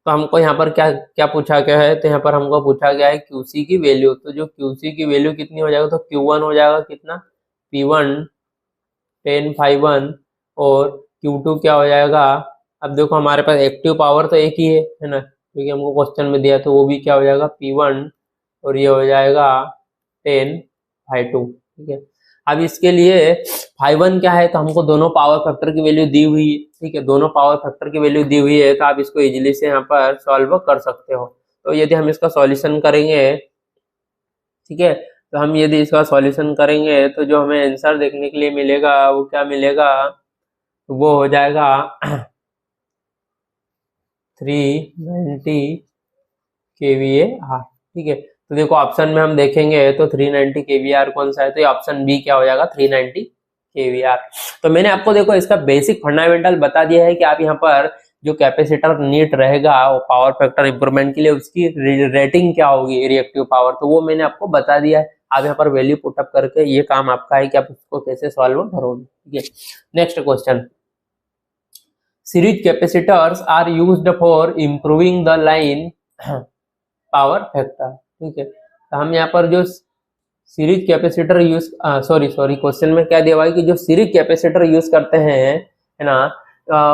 तो हमको यहाँ पर क्या क्या पूछा गया है, तो यहाँ पर हमको पूछा गया है क्यूसी की वैल्यू। तो जो क्यूसी की वैल्यू कितनी हो जाएगा, तो Q1 हो जाएगा कितना, P1 1051, और Q2 क्या हो जाएगा। अब देखो हमारे पास एक्टिव पावर तो एक ही है ना, क्योंकि हमको क्वेश्चन में दिया, तो वो भी क्या हो जाएगा, P1, और ये हो जाएगा 10/2। ठीक है, अब इसके लिए ∅1 क्या है, तो हमको दोनों पावर फैक्टर की वैल्यू दी हुई है। ठीक है, दोनों पावर फैक्टर की वैल्यू दी हुई है, तो आप इसको इजीली से यहाँ पर सॉल्व कर सकते हो। तो यदि हम इसका सॉल्यूशन करेंगे, ठीक है, तो हम यदि इसका सॉल्यूशन करेंगे तो जो हमें आंसर देखने के लिए मिलेगा वो क्या मिलेगा, वो हो जाएगा 390 kVAr। ठीक है, तो देखो ऑप्शन में हम देखेंगे तो 390 kVAr कौन सा है, तो ये ऑप्शन बी क्या हो जाएगा, 390 kVAr। तो मैंने आपको देखो इसका बेसिक फंडामेंटल बता दिया है कि आप यहाँ पर जो कैपेसिटर नीड रहेगा वो पावर फैक्टर इंप्रूवमेंट के लिए उसकी रेटिंग क्या होगी, रिएक्टिव पावर, तो वो मैंने आपको बता दिया है। आप यहाँ पर वैल्यू पुटअप करके ये काम आपका है कि आप उसको कैसे सॉल्व करोगे। ठीक है, next question, series capacitors are used for improving the line power factor. ठीक है, तो हम यहाँ पर जो series capacitor use sorry question में क्या दिया हुआ है कि जो सीरीज कैपेसिटर यूज करते हैं, है ना,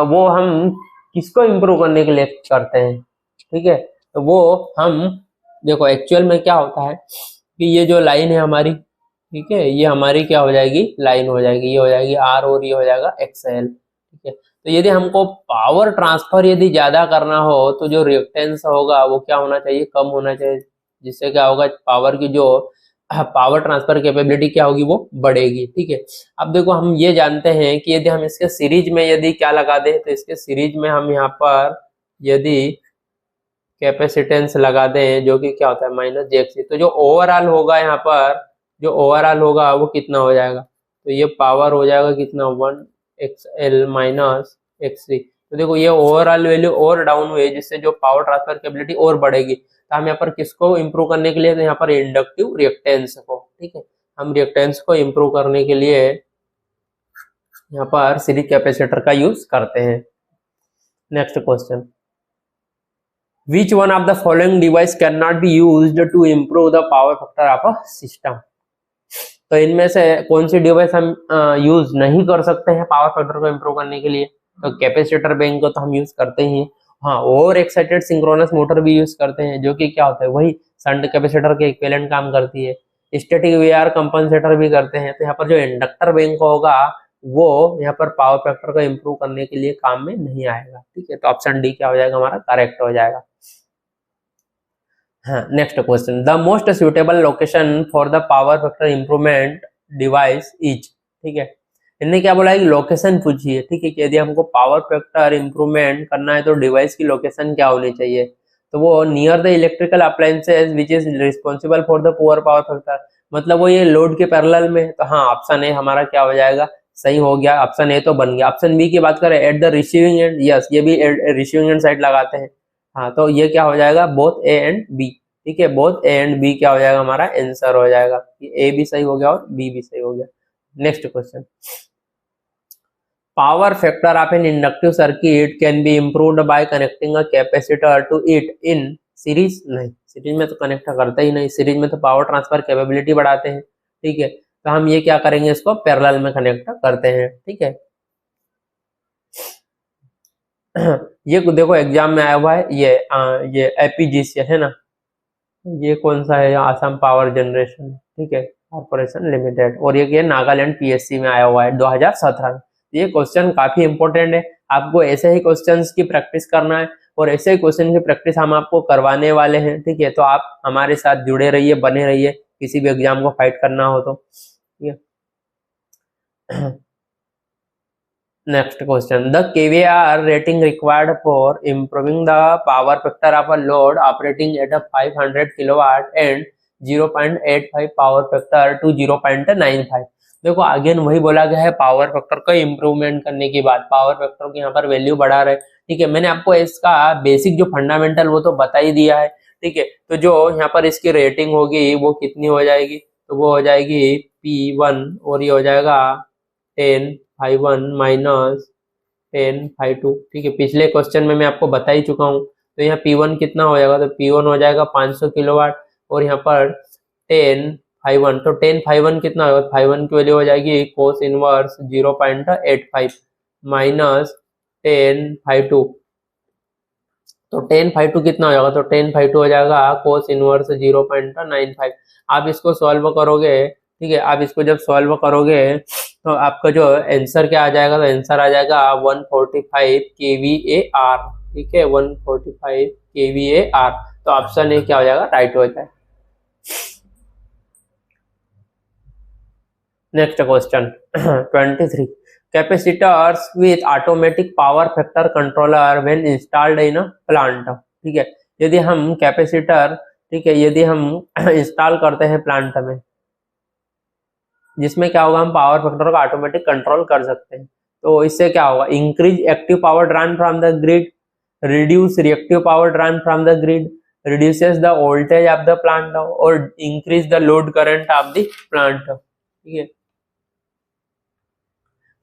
वो हम किसको इम्प्रूव करने के लिए करते हैं। ठीक है, तो वो हम देखो एक्चुअल में क्या होता है कि ये जो लाइन है हमारी, ठीक है, ये हमारी क्या हो जाएगी, लाइन हो जाएगी, ये हो जाएगी आर और ये हो जाएगा एक्सएल। ठीक है, तो यदि हमको पावर ट्रांसफर यदि ज्यादा करना हो तो जो रिएक्टेंस होगा वो क्या होना चाहिए, कम होना चाहिए, जिससे क्या होगा, पावर की जो पावर ट्रांसफर कैपेबिलिटी क्या होगी, वो बढ़ेगी। ठीक है, अब देखो हम ये जानते हैं कि यदि हम इसके सीरीज में यदि क्या लगा दें, तो इसके सीरीज में हम यहाँ पर यदि कैपेसिटेंस लगा दें जो कि क्या होता है -jXc, तो जो ओवरऑल होगा यहाँ पर, जो ओवरऑल होगा वो कितना हो जाएगा, तो ये पावर हो जाएगा कितना 1XL -XC। तो देखो ये ओवरऑल वैल्यू और डाउन हुई, जिससे जो पावर ट्रांसफर कैपेबिलिटी और बढ़ेगी। तो हम यहाँ पर किसको इंप्रूव करने के लिए, तो यहाँ पर इंडक्टिव रिएक्टेंस को, ठीक है, हम रिएक्टेंस को इंप्रूव करने के लिए यहाँ पर सीरीज कैपेसिटर का यूज करते हैं। Next question, Which one of the following device cannot be used to improve the power factor of a system? तो इनमें से कौन सी डिवाइस हम यूज नहीं कर सकते हैं पावर फैक्टर को इम्प्रूव करने के लिए, तो कैपेसिटर बैंक को तो हम यूज करते ही हैं। हाँ, ओवर एक्साइटेड सिंक्रोनस मोटर भी यूज करते हैं, जो कि क्या होता है, वही शंट कैपेसिटर के इक्विवेलेंट काम करती है। स्टैटिक वीआर कंपनसेटर भी करते हैं। तो यहाँ पर जो इंडक्टर बैंक होगा वो यहाँ पर पावर फैक्टर को इम्प्रूव करने के लिए काम में नहीं आएगा। ठीक है, तो ऑप्शन डी क्या हो जाएगा, हमारा करेक्ट हो जाएगा। हाँ, next question, the most suitable location for the power factor improvement device is. ठीक है, इन्हें क्या बोला है, लोकेशन पूछी है। ठीक है, कि यदि हमको पावर फैक्टर इंप्रूवमेंट करना है तो डिवाइस की लोकेशन क्या होनी चाहिए, तो वो near the electrical appliances which is responsible for the poor power factor, मतलब वो ये लोड के पैरेलल में। तो हाँ, ऑप्शन ए हमारा क्या हो जाएगा, सही हो गया, ऑप्शन ए तो बन गया। ऑप्शन बी की बात करें, at the receiving end, yes ये भी रिसीविंग एंड साइड लगाते हैं। हाँ, तो ये क्या हो जाएगा, बोथ ए एंड बी। ठीक है, बोथ ए एंड बी क्या हो जाएगा, हमारा आंसर हो जाएगा। ए भी सही हो गया और बी भी सही हो गया। Next question, power factor of an inductive circuit can be improved by connecting a capacitor to it in series. नहीं, सीरीज में तो कनेक्ट करते ही नहीं, सीरीज में तो पावर ट्रांसफर कैपेबिलिटी बढ़ाते हैं। ठीक है, तो हम ये क्या करेंगे, इसको पैरेलल में कनेक्ट करते हैं। ठीक है, ये देखो एग्जाम में आया हुआ है, ये एपीजीसीएल है ना, ये कौन सा है, आसाम पावर जनरेशन, ठीक है, कॉर्पोरेशन लिमिटेड, और ये नागालैंड पीएससी में आया हुआ है 2017 में। ये क्वेश्चन काफी इंपॉर्टेंट है, आपको ऐसे ही क्वेश्चंस की प्रैक्टिस करना है और ऐसे ही क्वेश्चन की प्रैक्टिस हम आपको करवाने वाले हैं। ठीक है, तो आप हमारे साथ जुड़े रहिए, बने रहिए, किसी भी एग्जाम को फाइट करना हो तो। ठीक है, next question, the kVAr rating required for improving the power factor of a load operating at a 500 kilowatt and 0.85 power factor to 0.95। देखो अगेन वही बोला गया है, पावर फैक्टर को इम्प्रूवमेंट करने की बात, पावर फैक्टर की यहाँ पर वैल्यू बढ़ा रहे। ठीक है, मैंने आपको इसका बेसिक जो फंडामेंटल वो तो बता ही दिया है। ठीक है, तो जो यहाँ पर इसकी रेटिंग होगी वो कितनी हो जाएगी, तो वो हो जाएगी P1 और ये हो जाएगा 10/1 माइनस 10/2। ठीक है, पिछले क्वेश्चन में मैं आपको बता ही चुका हूँ। तो यहाँ P1 कितना हो जाएगा, तो P1 हो जाएगा 500 किलोवाट और यहाँ पर 10/1, तो 10/1 कितना होगा, 5/1 की वैल्यू हो जाएगी कोस इनवर्स 0.85 माइनस 10/2। तो 10/2 कितना हो जाएगा, तो 10/2 हो जाएगा कोस इनवर्स 0.95। आप इसको सॉल्व करोगे, ठीक है, आप इसको जब सॉल्व करोगे तो आपका जो आंसर क्या आ जाएगा, तो आंसर आ जाएगा 145 kVAr। ठीक है, 145 kVAr। तो ऑप्शन ए क्या हो जाएगा, राइट हो जाए। Next question 23, capacitors with automatic power factor controller when installed in a plant. ठीक है, यदि हम कैपेसिटर, ठीक है, यदि हम इंस्टॉल करते हैं प्लांट में, जिसमें क्या होगा, हम पावर फैक्टर को ऑटोमेटिक कंट्रोल कर सकते हैं। तो इससे क्या होगा, increase active power drawn from the grid, reduce reactive power drawn from the grid, reduces the voltage of the plant और increase the load current of the plant. ठीक है,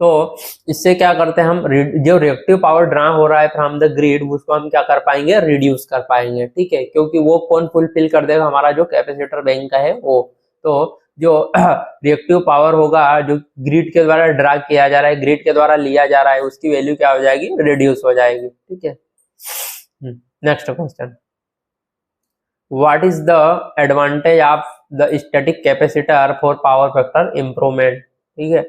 तो इससे क्या करते हैं हम, जो रिएक्टिव पावर ड्रा हो रहा है फ्रॉम द ग्रिड, उसको हम क्या कर पाएंगे, रिड्यूस कर पाएंगे। ठीक है, क्योंकि वो कौन फुलफिल कर देगा, हमारा जो कैपेसिटर बैंक का है वो। तो जो रिएक्टिव पावर होगा जो ग्रिड के द्वारा ड्रा किया जा रहा है, ग्रिड के द्वारा लिया जा रहा है, उसकी वैल्यू क्या हो जाएगी, रिड्यूस हो जाएगी। ठीक है, next question, what is the advantage of the static capacitor for power factor improvement. ठीक है,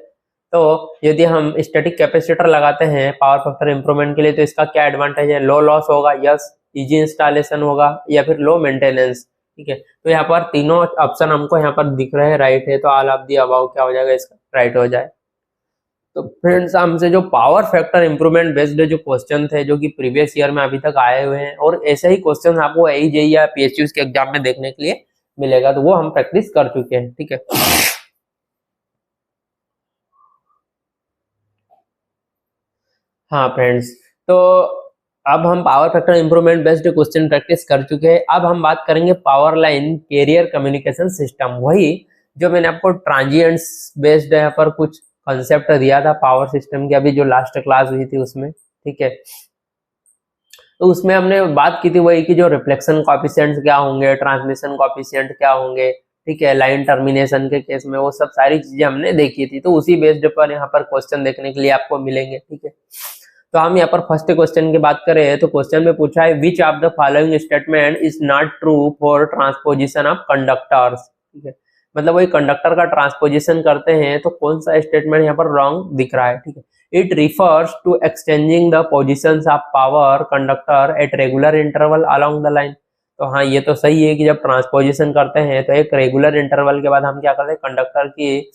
तो यदि हम स्टैटिक कैपेसिटर लगाते हैं पावर फैक्टर इंप्रूवमेंट के लिए, तो इसका क्या एडवांटेज है, लो लॉस होगा, यस, इजी इंस्टॉलेशन होगा, या फिर लो मेंटेनेंस। ठीक है, तो यहाँ पर तीनों ऑप्शन हमको यहाँ पर दिख रहे हैं, राइट है, तो ऑल ऑफ दी अबव क्या हो जाएगा, इसका राइट हो जाए। तो फ्रेंड्स, हमसे जो पावर फैक्टर इंप्रूवमेंट बेस्ड जो क्वेश्चन थे, जो कि प्रीवियस ईयर में अभी तक आए हुए हैं, और ऐसे ही क्वेश्चन आपको AIJE या PSU के एग्जाम में देखने के लिए मिलेगा, तो वो हम प्रैक्टिस कर चुके हैं। ठीक है, हाँ फ्रेंड्स, तो अब हम power factor improvement based question practice कर चुके हैं। अब हम बात करेंगे power line carrier communication system, वही जो मैंने आपको ट्रांजिएंट्स बेस्ड यहाँ पर कुछ कंसेप्ट दिया था पावर सिस्टम की, अभी जो लास्ट क्लास हुई थी उसमें। ठीक है, तो उसमें हमने बात की थी वही कि जो रिफ्लेक्शन कॉफिशिएंट्स क्या होंगे, ट्रांसमिशन कॉफिशिएंट क्या होंगे, ठीक है, लाइन टर्मिनेशन के केस में, वो सब सारी चीजें हमने देखी थी। तो उसी बेस्ड पर यहाँ पर क्वेश्चन देखने के लिए आपको मिलेंगे। ठीक है, तो हम यहाँ पर फर्स्ट क्वेश्चन की बात करें तो क्वेश्चन में पूछा है विच of the following statement is not true for transposition of conductors. ठीक है, मतलब वही कंडक्टर का ट्रांसपोजिशन करते हैं, तो कौन सा स्टेटमेंट यहाँ पर रॉन्ग दिख रहा है। ठीक है, it refers to exchanging the positions of power conductor at regular interval along the line. तो हाँ, ये तो सही है कि जब ट्रांसपोजिशन करते हैं तो एक रेगुलर इंटरवल के बाद हम क्या करते हैं, कंडक्टर की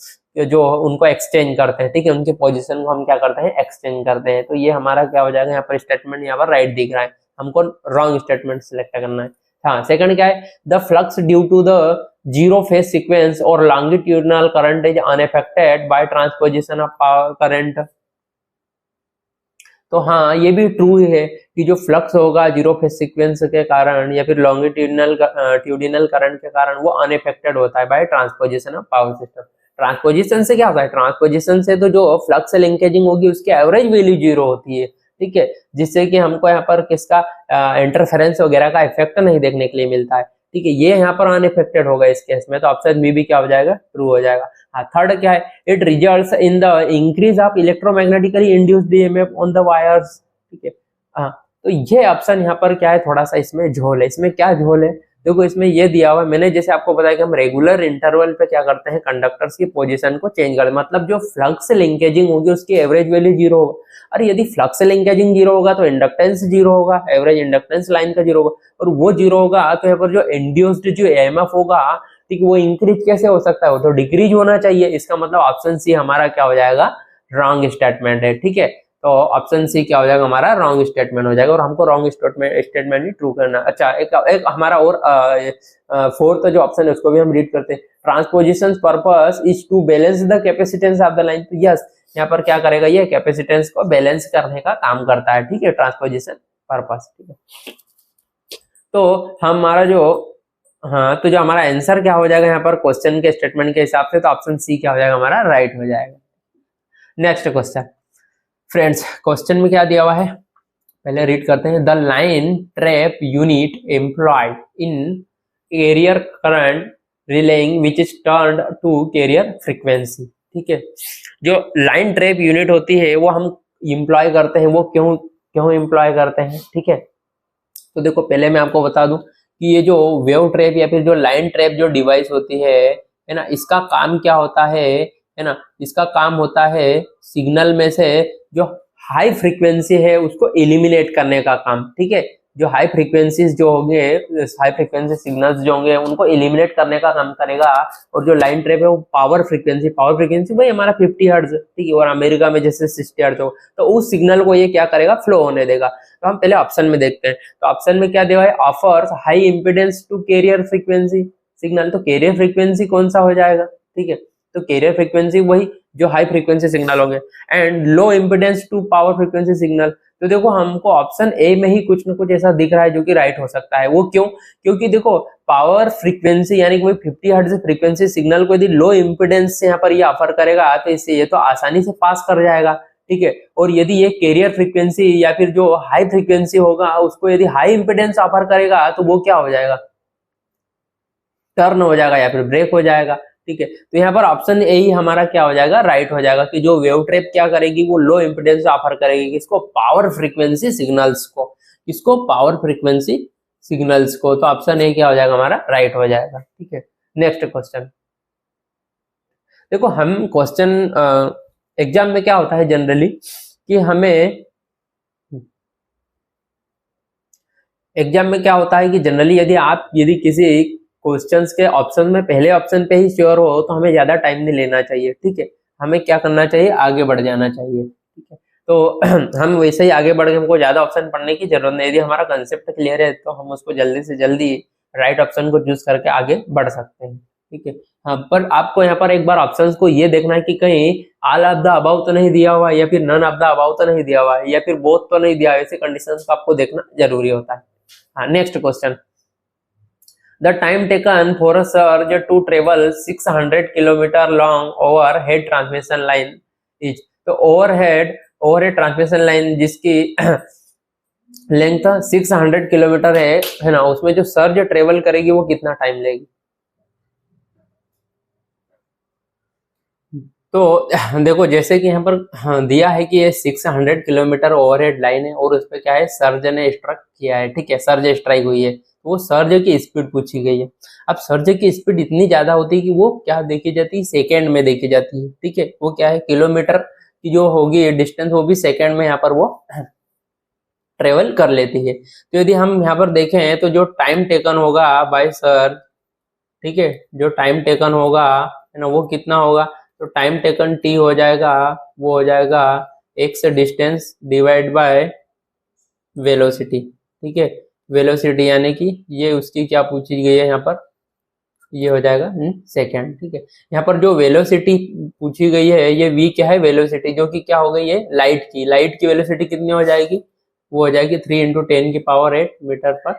जो उनको एक्सचेंज करते हैं। ठीक है, उनके पोजीशन को हम क्या करते हैं, एक्सचेंज करते हैं। तो ये हमारा क्या हो जाएगा, यहाँ पर स्टेटमेंट यहाँ पर राइट दिख रहा है, हमको रॉन्ग स्टेटमेंट सिलेक्ट करना है। हाँ, सेकंड क्या है, the flux due to the zero phase sequence और longitudinal current is unaffected by transposition of power current. तो हाँ, ये भी ट्रू है कि जो फ्लक्स होगा जीरो फेज सीक्वेंस के कारण या फिर लॉन्गिट्यूडनल ट्यूडिनल करंट के कारण, वो अनअफेक्टेड होता है by transposition of power system. Transposition से क्या होता है, ट्रांसपोजिशन से तो जो फ्लक्स लिंकेजिंग होगी उसकी एवरेज वैल्यू जीरो होती है। ठीक है, जिससे कि हमको यहाँ पर किसका इंटरफेरेंस वगैरह का इफेक्ट नहीं देखने के लिए मिलता है। ठीक है, ये यहाँ पर अनअफेक्टेड होगा इस केस में, तो ऑप्शन बी भी क्या हो जाएगा, ट्रू हो जाएगा। हाँ, थर्ड क्या है, it results in the increase of electromagnetically induced EMF on the wires. ठीक है, हाँ, तो ये ऑप्शन यहाँ पर क्या है, थोड़ा सा इसमें झोल है। इसमें क्या झोल है, देखो इसमें ये दिया हुआ है, मैंने जैसे आपको बताया कि हम रेगुलर इंटरवल पे क्या करते हैं, कंडक्टर्स की पोजीशन को चेंज करते हैं, मतलब जो फ्लक्स लिंकेजिंग होगी उसकी एवरेज वैल्यू जीरो होगा। अरे यदि फ्लक्स लिंकेजिंग जीरो होगा तो इंडक्टेंस जीरो होगा, एवरेज इंडक्टेंस लाइन का जीरो होगा, और वो जीरो होगा तो यहाँ पर जो इंड्यूस्ड जो ईएमएफ होगा, ठीक, वो इंक्रीज कैसे हो सकता है, वो तो डिक्रीज होना चाहिए। इसका मतलब ऑप्शन सी हमारा क्या हो जाएगा, रॉन्ग स्टेटमेंट है। ठीक है, तो ऑप्शन सी क्या हो जाएगा हमारा रॉन्ग स्टेटमेंट हो जाएगा, और हमको रॉन्ग स्टेटमेंट ही ट्रू करना। अच्छा, एक हमारा और फोर्थ जो ऑप्शन है उसको भी हम रीड करते हैं। Transposition purpose is to balance the capacitance of the line. तो यस, यहाँ पर क्या करेगा, ये कैपेसिटेंस को बैलेंस करने का काम करता है, ठीक है, ट्रांसपोजिशन पर्पस, ठीक है। तो हमारा जो तो जो हमारा आंसर क्या हो जाएगा यहाँ पर क्वेश्चन के स्टेटमेंट के हिसाब से, तो ऑप्शन सी क्या हो जाएगा हमारा राइट हो जाएगा। नेक्स्ट क्वेश्चन फ्रेंड्स, क्वेश्चन में क्या दिया हुआ है पहले रीड करते हैं। The line trap unit employed in carrier current relaying which is turned to carrier frequency, ठीक है। जो लाइन ट्रैप यूनिट होती है वो हम एम्प्लॉय करते हैं, वो क्यों एम्प्लॉय करते हैं, ठीक है। तो देखो, पहले मैं आपको बता दूं कि ये जो वेव ट्रैप या फिर जो लाइन ट्रैप जो डिवाइस होती है ना, इसका काम क्या होता है ना, इसका काम होता है सिग्नल में से जो हाई फ्रीक्वेंसी है उसको एलिमिनेट करने का काम, ठीक है। जो हाई फ्रीक्वेंसीज जो होंगे, हाई फ्रीक्वेंसी सिग्नल्स जो होंगे उनको एलिमिनेट करने का काम करेगा। और जो लाइन ट्रैप है वो पावर फ्रीक्वेंसी भाई हमारा 50 हर्ट्ज, ठीक है, और अमेरिका में जैसे 60 हर्ट्ज हो, तो उस सिग्नल को ये क्या करेगा, फ्लो होने देगा। तो हम पहले ऑप्शन में देखते हैं। तो ऑप्शन में क्या दिया है, offers high impedance to carrier frequency signal. तो कैरियर फ्रीक्वेंसी कौन सा हो जाएगा, ठीक है। तो कैरियर फ्रीक्वेंसी वही जो हाई फ्रीक्वेंसी सिग्नल होंगे। And low impedance to power frequency signal. तो देखो, हमको ऑप्शन ए में ही कुछ ना कुछ ऐसा दिख रहा है जो कि राइट हो सकता है। वो क्यों? क्योंकि देखो, पावर फ्रीक्वेंसी यानी कि वही 50 हर्ट्ज फ्रीक्वेंसी सिग्नल को यदि लो इंपीडेंस से यहाँ पर ये ऑफर करेगा तो इससे ये तो आसानी से पास कर जाएगा, ठीक है। और यदि ये कैरियर फ्रीक्वेंसी या फिर जो हाई फ्रीक्वेंसी होगा उसको यदि हाई इंपीडेंस ऑफर करेगा तो वो क्या हो जाएगा, टर्न हो जाएगा या फिर ब्रेक हो जाएगा, ठीक है। तो यहाँ पर ऑप्शन ए ही हमारा क्या हो जाएगा, राइट हो जाएगा, कि जो वेव ट्रैप क्या करेगी, वो लो इंपीडेंस ऑफर करेगी किसको, पावर फ्रीक्वेंसी सिग्नल्स को, किसको, पावर फ्रीक्वेंसी सिग्नल्स को। तो ऑप्शन ए क्या हो जाएगा हमारा, राइट हो जाएगा, ठीक है। नेक्स्ट क्वेश्चन देखो, हम क्वेश्चन एग्जाम में क्या होता है जनरली कि हमें एग्जाम में क्या होता है कि जनरली यदि किसी क्वेश्चंस के ऑप्शन में पहले ऑप्शन पे ही श्योर हो तो हमें ज्यादा टाइम नहीं लेना चाहिए, ठीक है। हमें क्या करना चाहिए, आगे बढ़ जाना चाहिए, ठीक है। तो हम वैसे ही आगे बढ़ के, हमको ज्यादा ऑप्शन पढ़ने की जरूरत नहीं। यदि हमारा कंसेप्ट क्लियर है तो हम उसको जल्दी से जल्दी राइट ऑप्शन को चूज करके आगे बढ़ सकते हैं, ठीक है। हाँ, पर आपको यहाँ पर एक बार ऑप्शंस को ये देखना है कि कहीं ऑल ऑफ द अबाउ तो नहीं दिया हुआ है, या फिर नन ऑफ द अबाउ तो नहीं दिया हुआ है, या फिर बोथ तो नहीं दिया है। ऐसे कंडीशंस को आपको देखना जरूरी होता है। हाँ, next question. The time taken for a surge to travel 600 kilometer long overhead transmission line is, तो overhead ट्रांसमिशन लाइन जिसकी लेंथ 600 किलोमीटर है ना, उसमें जो सर्ज ट्रेवल करेगी वो कितना टाइम लेगी। तो देखो, जैसे कि यहाँ पर दिया है कि ये 600 किलोमीटर ओवरहेड लाइन है और उस पर क्या है, सर्ज ने स्ट्रक किया है, ठीक है, सर्ज स्ट्राइक हुई है। वो सर्ज की स्पीड पूछी गई है। अब सर्ज की स्पीड इतनी ज्यादा होती है कि वो क्या देखी जाती है, सेकेंड में देखी जाती है, ठीक है। वो क्या है, किलोमीटर की जो होगी डिस्टेंस वो भी सेकेंड में यहाँ पर वो ट्रेवल कर लेती है। तो यदि हम यहाँ पर देखें तो जो टाइम टेकन होगा बाय सर्ज, ठीक है, जो टाइम टेकन होगा है ना, वो कितना होगा, तो टाइम टेकन टी हो जाएगा, वो हो जाएगा x distance divide by velocity, ठीक है। वेलोसिटी यानी कि ये उसकी क्या पूछी गई है यहाँ पर, ये हो जाएगा सेकेंड, ठीक है। यहाँ पर जो वेलोसिटी पूछी गई है ये वी क्या है, वेलोसिटी, जो कि क्या हो गई है, लाइट की वेलोसिटी कितनी हो जाएगी, वो हो जाएगी 3 × 10⁸ मीटर पर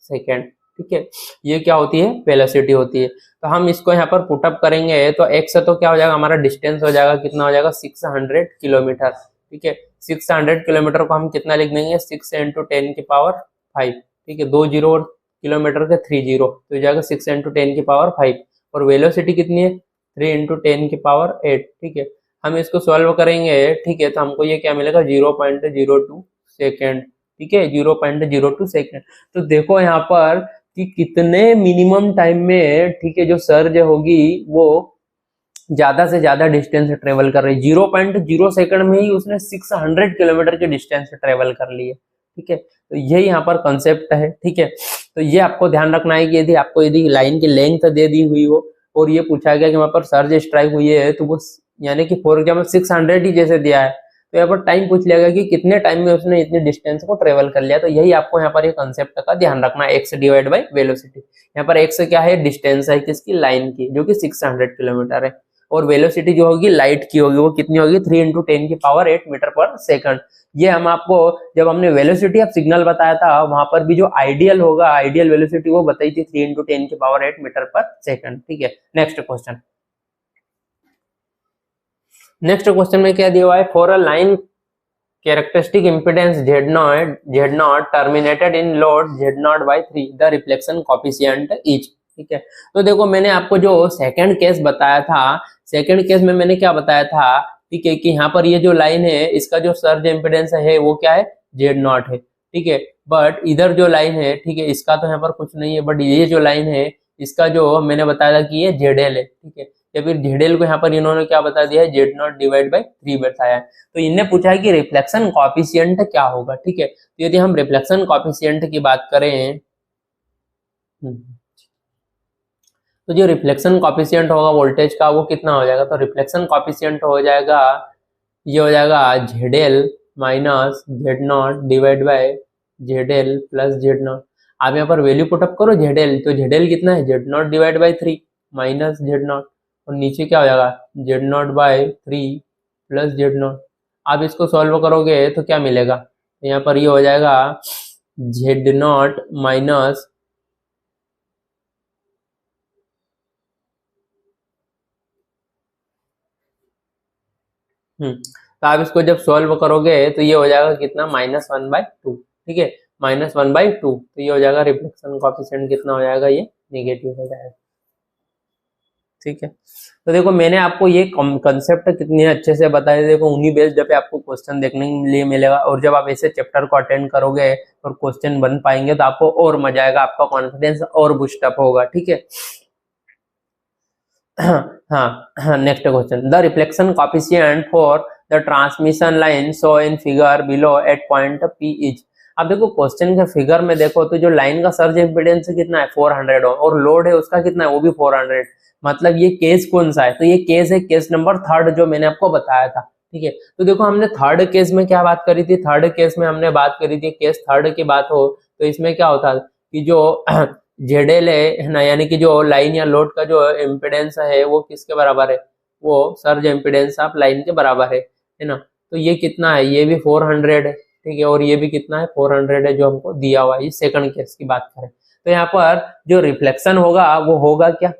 सेकेंड, ठीक है। ये क्या होती है, वेलोसिटी होती है। तो हम इसको यहाँ पर पुटअप करेंगे तो एक्स तो क्या हो जाएगा, हमारा डिस्टेंस हो जाएगा, कितना हो जाएगा, 600 किलोमीटर, ठीक है। 600 किलोमीटर को हम कितना लिख देंगे, 6 × 10⁵, ठीक है, 2 जीरो और किलोमीटर के 3 जीरो, तो हो जाएगा 6 × 10⁵। और वेलोसिटी कितनी है, 3 × 10⁸, ठीक है। हम इसको सॉल्व करेंगे, ठीक है, तो हमको ये क्या मिलेगा, 0.02 सेकेंड, ठीक है, 0.02 सेकेंड। तो देखो यहाँ पर कि कितने मिनिमम टाइम में, ठीक है, जो सर्ज होगी वो ज्यादा से ज्यादा डिस्टेंस ट्रेवल कर रही है। 0.0 सेकंड में ही उसने 600 किलोमीटर के डिस्टेंस ट्रेवल कर लिए, ठीक है। तो यही यहाँ पर कंसेप्ट है, ठीक है। तो ये आपको ध्यान रखना है कि यदि लाइन की लेंथ दे दी हुई हो और ये पूछा गया कि वहां पर सर्ज स्ट्राइक हुई है, तो वो यानी कि फॉर एग्जाम्पल 600 ही जैसे दिया है, तो यहाँ पर टाइम पूछ लिया कि कितने टाइम में उसने इतने डिस्टेंस को ट्रेवल कर लिया। तो यही आपको यहाँ पर ये कंसेप्ट का ध्यान रखना है, एक्स डिवाइड बाई वेलोसिटी। यहाँ पर एक्स क्या है, डिस्टेंस है किसकी, लाइन की, जो कि 600 किलोमीटर है। और वेलोसिटी जो होगी लाइट की होगी, वो कितनी होगी, 3 × 10⁸ मीटर पर सेकंड। ये हम आपको जब हमने वेलोसिटी ऑफ सिग्नल बताया था, वहां पर भी जो आइडियल होगा, आइडियल वेलोसिटी वो बताई थी 3 × 10⁸ मीटर पर सेकंड। ठीक है, नेक्स्ट क्वेश्चन। नेक्स्ट क्वेश्चन में क्या दिया हुआ है, for a line characteristic impedance Z0 terminated in load Z0/3 the reflection coefficient is. ठीक है, तो देखो मैंने आपको जो सेकंड केस बताया था, सेकंड केस में मैंने क्या बताया था, ठीक है, कि यहाँ पर ये जो लाइन है इसका जो सर्ज इम्पीडेंस है वो क्या है, Z0 है। ठीक है, बट इधर जो लाइन है, ठीक है, इसका तो यहाँ पर कुछ नहीं है, बट ये जो लाइन है इसका जो मैंने बताया था कि ये ZL है। ठीक है, या फिर ZL को यहाँ पर इन्होंने क्या बता दिया है, Z0/3 बताया है। तो इनने पूछा है कि रिफ्लेक्शन कॉफिशिएंट क्या होगा। ठीक है, तो यदि हम रिफ्लेक्शन कॉफिशिएंट की बात करें, तो जो रिफ्लेक्शन कॉफिशिएंट होगा वोल्टेज का वो कितना हो जाएगा, तो रिफ्लेक्शन कॉफिशिएंट हो जाएगा, ये हो जाएगा ZL minus Z0/ZL plus Z0। आप यहाँ पर वैल्यू पुटअप करो ZL, तो ZL कितना है, Z0/3 माइनस Z0, और नीचे क्या हो जाएगा, Z0/3 प्लस Z0। आप इसको सॉल्व करोगे तो क्या मिलेगा, यहाँ पर ये हो जाएगा Z0 माइनस तो आप इसको जब सॉल्व करोगे तो ये हो जाएगा कितना, -1/2। ठीक है, -1/2, तो ये हो जाएगा रिफ्लेक्शन कोएफिशिएंट कितना हो जाएगा, ये नेगेटिव हो जाएगा। ठीक है, तो देखो मैंने आपको ये कंसेप्ट कितने अच्छे से बताया, देखो उन्हीं बेस्ड पे आपको क्वेश्चन देखने के लिए मिलेगा, और जब आप ऐसे चैप्टर को अटेंड करोगे और क्वेश्चन बन पाएंगे तो आपको और मजा आएगा, आपका कॉन्फिडेंस और बूस्टअप होगा। ठीक है, हाँ, next question, the reflection coefficient for the transmission line so in figure below at point P is. अब देखो क्वेश्चन के फिगर में देखो तो जो लाइन का सर्ज इम्पीडेंस कितना है, 400 ओम, और लोड है उसका कितना है, वो भी 400। मतलब ये केस कौन सा है, तो ये केस है केस नंबर थर्ड जो मैंने आपको बताया था। ठीक है, तो देखो हमने थर्ड केस में क्या बात करी थी, थर्ड केस में हमने बात करी थी, केस थर्ड की बात हो तो इसमें क्या होता कि जो ZL है ना, यानी कि जो लाइन या लोड का जो इम्पीडेंस है वो किसके बराबर है, वो सर्ज इम्पीडेंस ऑफ लाइन के बराबर है ना। तो ये कितना है, ये भी 400 है। ठीक है, और ये भी कितना है, 400 है, जो हमको दिया हुआ है। ये सेकंड केस की बात करें तो यहाँ पर जो रिफ्लेक्शन होगा वो होगा क्या,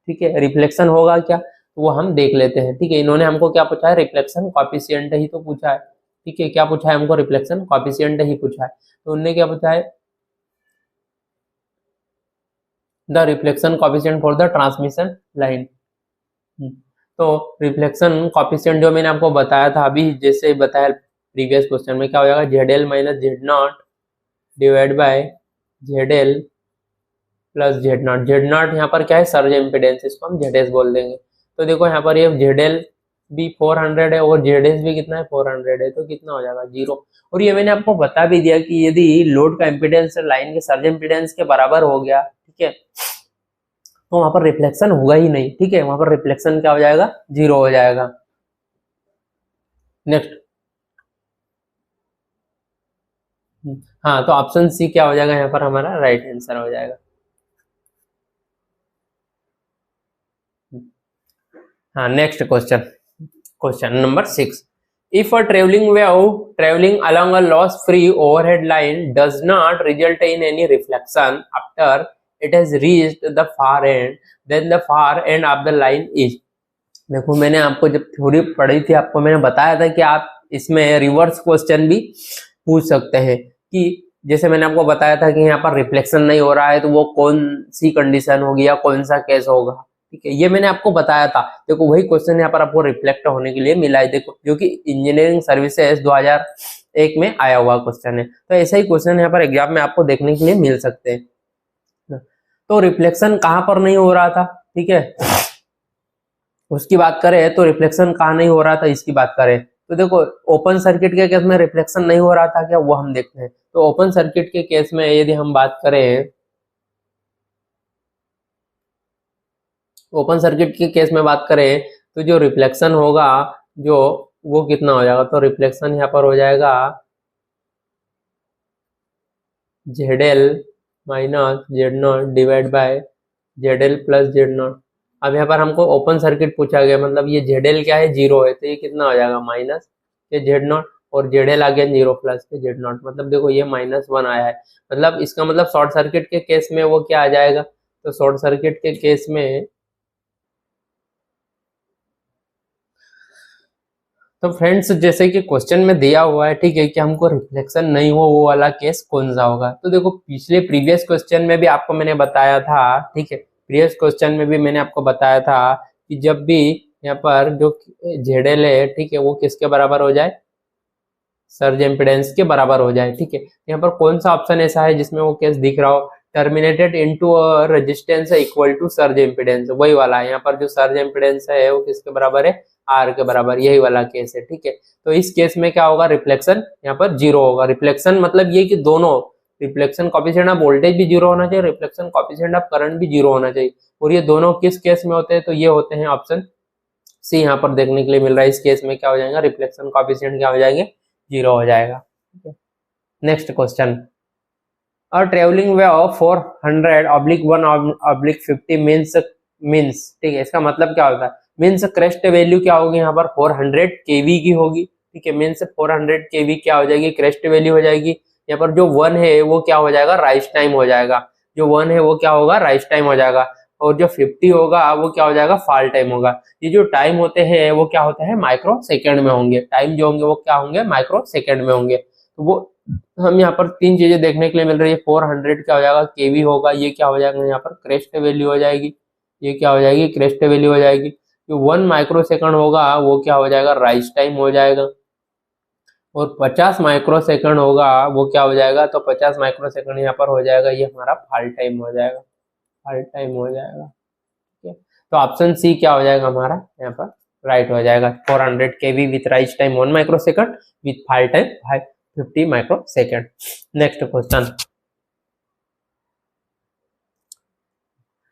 ठीक है, रिफ्लेक्शन होगा क्या, तो वो हम देख लेते हैं। ठीक है, इन्होंने हमको क्या पूछा है, रिफ्लेक्शन कोएफिशिएंट ही तो पूछा है। ठीक है, क्या पूछा है हमको, रिफ्लेक्शन कोएफिशिएंट ही पूछा है। तो उन्होंने क्या पूछा है, the reflection coefficient for the transmission line. तो रिफ्लेक्शन कोएफिशिएंट जो मैंने आपको बताया था अभी, जैसे बताया प्रीवियस क्वेश्चन में, क्या हो जाएगा, ZL minus Z0 divide by ZL plus Z0। Z0 यहाँ पर क्या है, सर्ज इम्पीडेंस, इसको हम ZS बोल देंगे। तो देखो यहाँ पर ये ZL भी 400 है और ZS भी कितना है, 400 है, तो कितना हो जाएगा, 0। और ये मैंने आपको बता भी दिया कि यदि लोड का इम्पीडेंस लाइन के सर्ज इम्पीडेंस के बराबर हो गया, ठीक है, तो वहां पर रिफ्लेक्शन होगा ही नहीं। ठीक है, वहां पर रिफ्लेक्शन क्या हो जाएगा, 0 हो जाएगा। नेक्स्ट, हाँ, तो ऑप्शन सी क्या हो जाएगा, यहाँ पर हमारा राइट आंसर हो जाएगा। हाँ, next question, question number 6, if a traveling wave traveling along a loss free overhead line does not result in any reflection after it has reached the far end, then the far end of the line is। देखो मैंने आपको जब theory पढ़ी थी, आपको मैंने बताया था कि आप इसमें रिवर्स क्वेश्चन भी पूछ सकते हैं, कि जैसे मैंने आपको बताया था कि यहाँ पर रिफ्लेक्शन नहीं हो रहा है तो वो कौन सी कंडीशन होगी या कौन सा केस होगा। ठीक है, ये मैंने आपको बताया था। देखो वही क्वेश्चन यहाँ पर आपको रिफ्लेक्ट होने के लिए मिला है, देखो, जो कि इंजीनियरिंग सर्विसेज 2001 में आया हुआ क्वेश्चन है। तो ऐसा ही क्वेश्चन यहाँ पर एग्जाम में आपको देखने के लिए मिल सकते हैं। तो रिफ्लेक्शन कहाँ पर नहीं हो रहा था, ठीक है, उसकी बात करें तो रिफ्लेक्शन कहाँ नहीं हो रहा था, इसकी बात करें तो देखो ओपन सर्किट के केस में रिफ्लेक्शन नहीं हो रहा था क्या, वो हम देखते हैं। तो ओपन सर्किट के केस में यदि हम बात करें, ओपन सर्किट के केस में बात करें तो जो रिफ्लेक्शन होगा, जो वो कितना हो जाएगा, तो रिफ्लेक्शन यहाँ पर हो जाएगा ZL minus Z0 divide by ZL plus Z0। अब यहाँ पर हमको ओपन सर्किट पूछा गया, मतलब ये ZL क्या है, जीरो है, तो ये कितना हो जाएगा माइनस के Z0, और ZL आ गया जीरो प्लस के Z0, मतलब देखो ये -1 आया है। मतलब इसका मतलब शॉर्ट सर्किट के केस में वो क्या आ जाएगा, तो शॉर्ट सर्किट के केस में तो फ्रेंड्स जैसे कि क्वेश्चन में दिया हुआ है, ठीक है, कि हमको रिफ्लेक्शन नहीं हो वो वाला केस कौन सा होगा। तो देखो पिछले प्रीवियस क्वेश्चन में भी आपको मैंने बताया था, ठीक है, प्रीवियस क्वेश्चन में भी मैंने आपको बताया था कि जब भी यहाँ पर जो ZL है, ठीक है, वो किसके बराबर हो जाए, सर्ज इम्पिडेंस के बराबर हो जाए, ठीक है। यहाँ पर कौन सा ऑप्शन ऐसा है जिसमें वो केस दिख रहा हो, terminated into resistance equal to surge impedance, वही वाला है। यहाँ पर जो सर्ज इम्पिडेंस है वो किसके बराबर है, R के बराबर, यही वाला केस है, ठीक है। तो इस केस में क्या होगा, रिफ्लेक्शन यहाँ पर जीरो होगा। रिफ्लेक्शन मतलब ये कि दोनों रिफ्लेक्शन कॉफिशिएंट ऑफ वोल्टेज भी जीरो होना चाहिए, रिफ्लेक्शन कॉफिशिएंट ऑफ करंट भी जीरो होना चाहिए। और ये दोनों किस केस में होते हैं, तो ये होते हैं ऑप्शन सी, यहाँ पर देखने के लिए मिल रहा है। इस केस में क्या हो जाएगा, रिफ्लेक्शन कॉफिशिएंट क्या हो जाएंगे, जीरो हो जाएगा। नेक्स्ट क्वेश्चन, और ट्रेवलिंग वे ऑफ 400/1/50 मीन्स, ठीक है, इसका मतलब क्या होता है, मीन्स क्रेस्ट वैल्यू क्या होगी यहाँ पर 400 kV की होगी, ठीक है। मीन्स 400 kV क्या हो जाएगी, क्रेस्ट वैल्यू हो जाएगी। यहाँ पर जो 1 है वो क्या हो जाएगा, राइज टाइम हो जाएगा। जो 1 है वो क्या होगा, राइज टाइम हो जाएगा। और जो 50 होगा वो क्या हो जाएगा, फॉल टाइम होगा। ये जो टाइम होते हैं वो क्या होता है, माइक्रो सेकेंड में होंगे। टाइम जो होंगे वो क्या होंगे, माइक्रो सेकेंड में होंगे। तो वो हम यहाँ पर तीन चीजें देखने के लिए मिल रही है। 400 क्या हो जाएगा, केवी होगा, ये क्या हो जाएगा यहाँ पर क्रेस्ट वैल्यू हो जाएगी, ये क्या हो जाएगी, क्रेस्ट वैल्यू हो जाएगी। जो 1 माइक्रो सेकंड होगा वो क्या हो जाएगा, राइज टाइम हो जाएगा। और 50 माइक्रो सेकंड होगा वो क्या हो जाएगा, तो 50 माइक्रो सेकंड यहाँ पर हो जाएगा, ये हमारा फॉल टाइम हो जाएगा, फॉल टाइम हो जाएगा, ठीक है। तो ऑप्शन सी क्या हो जाएगा हमारा यहाँ पर राइट हो जाएगा। 400 kV with rise time 1 micro second with fall time 50 micro second. Next question,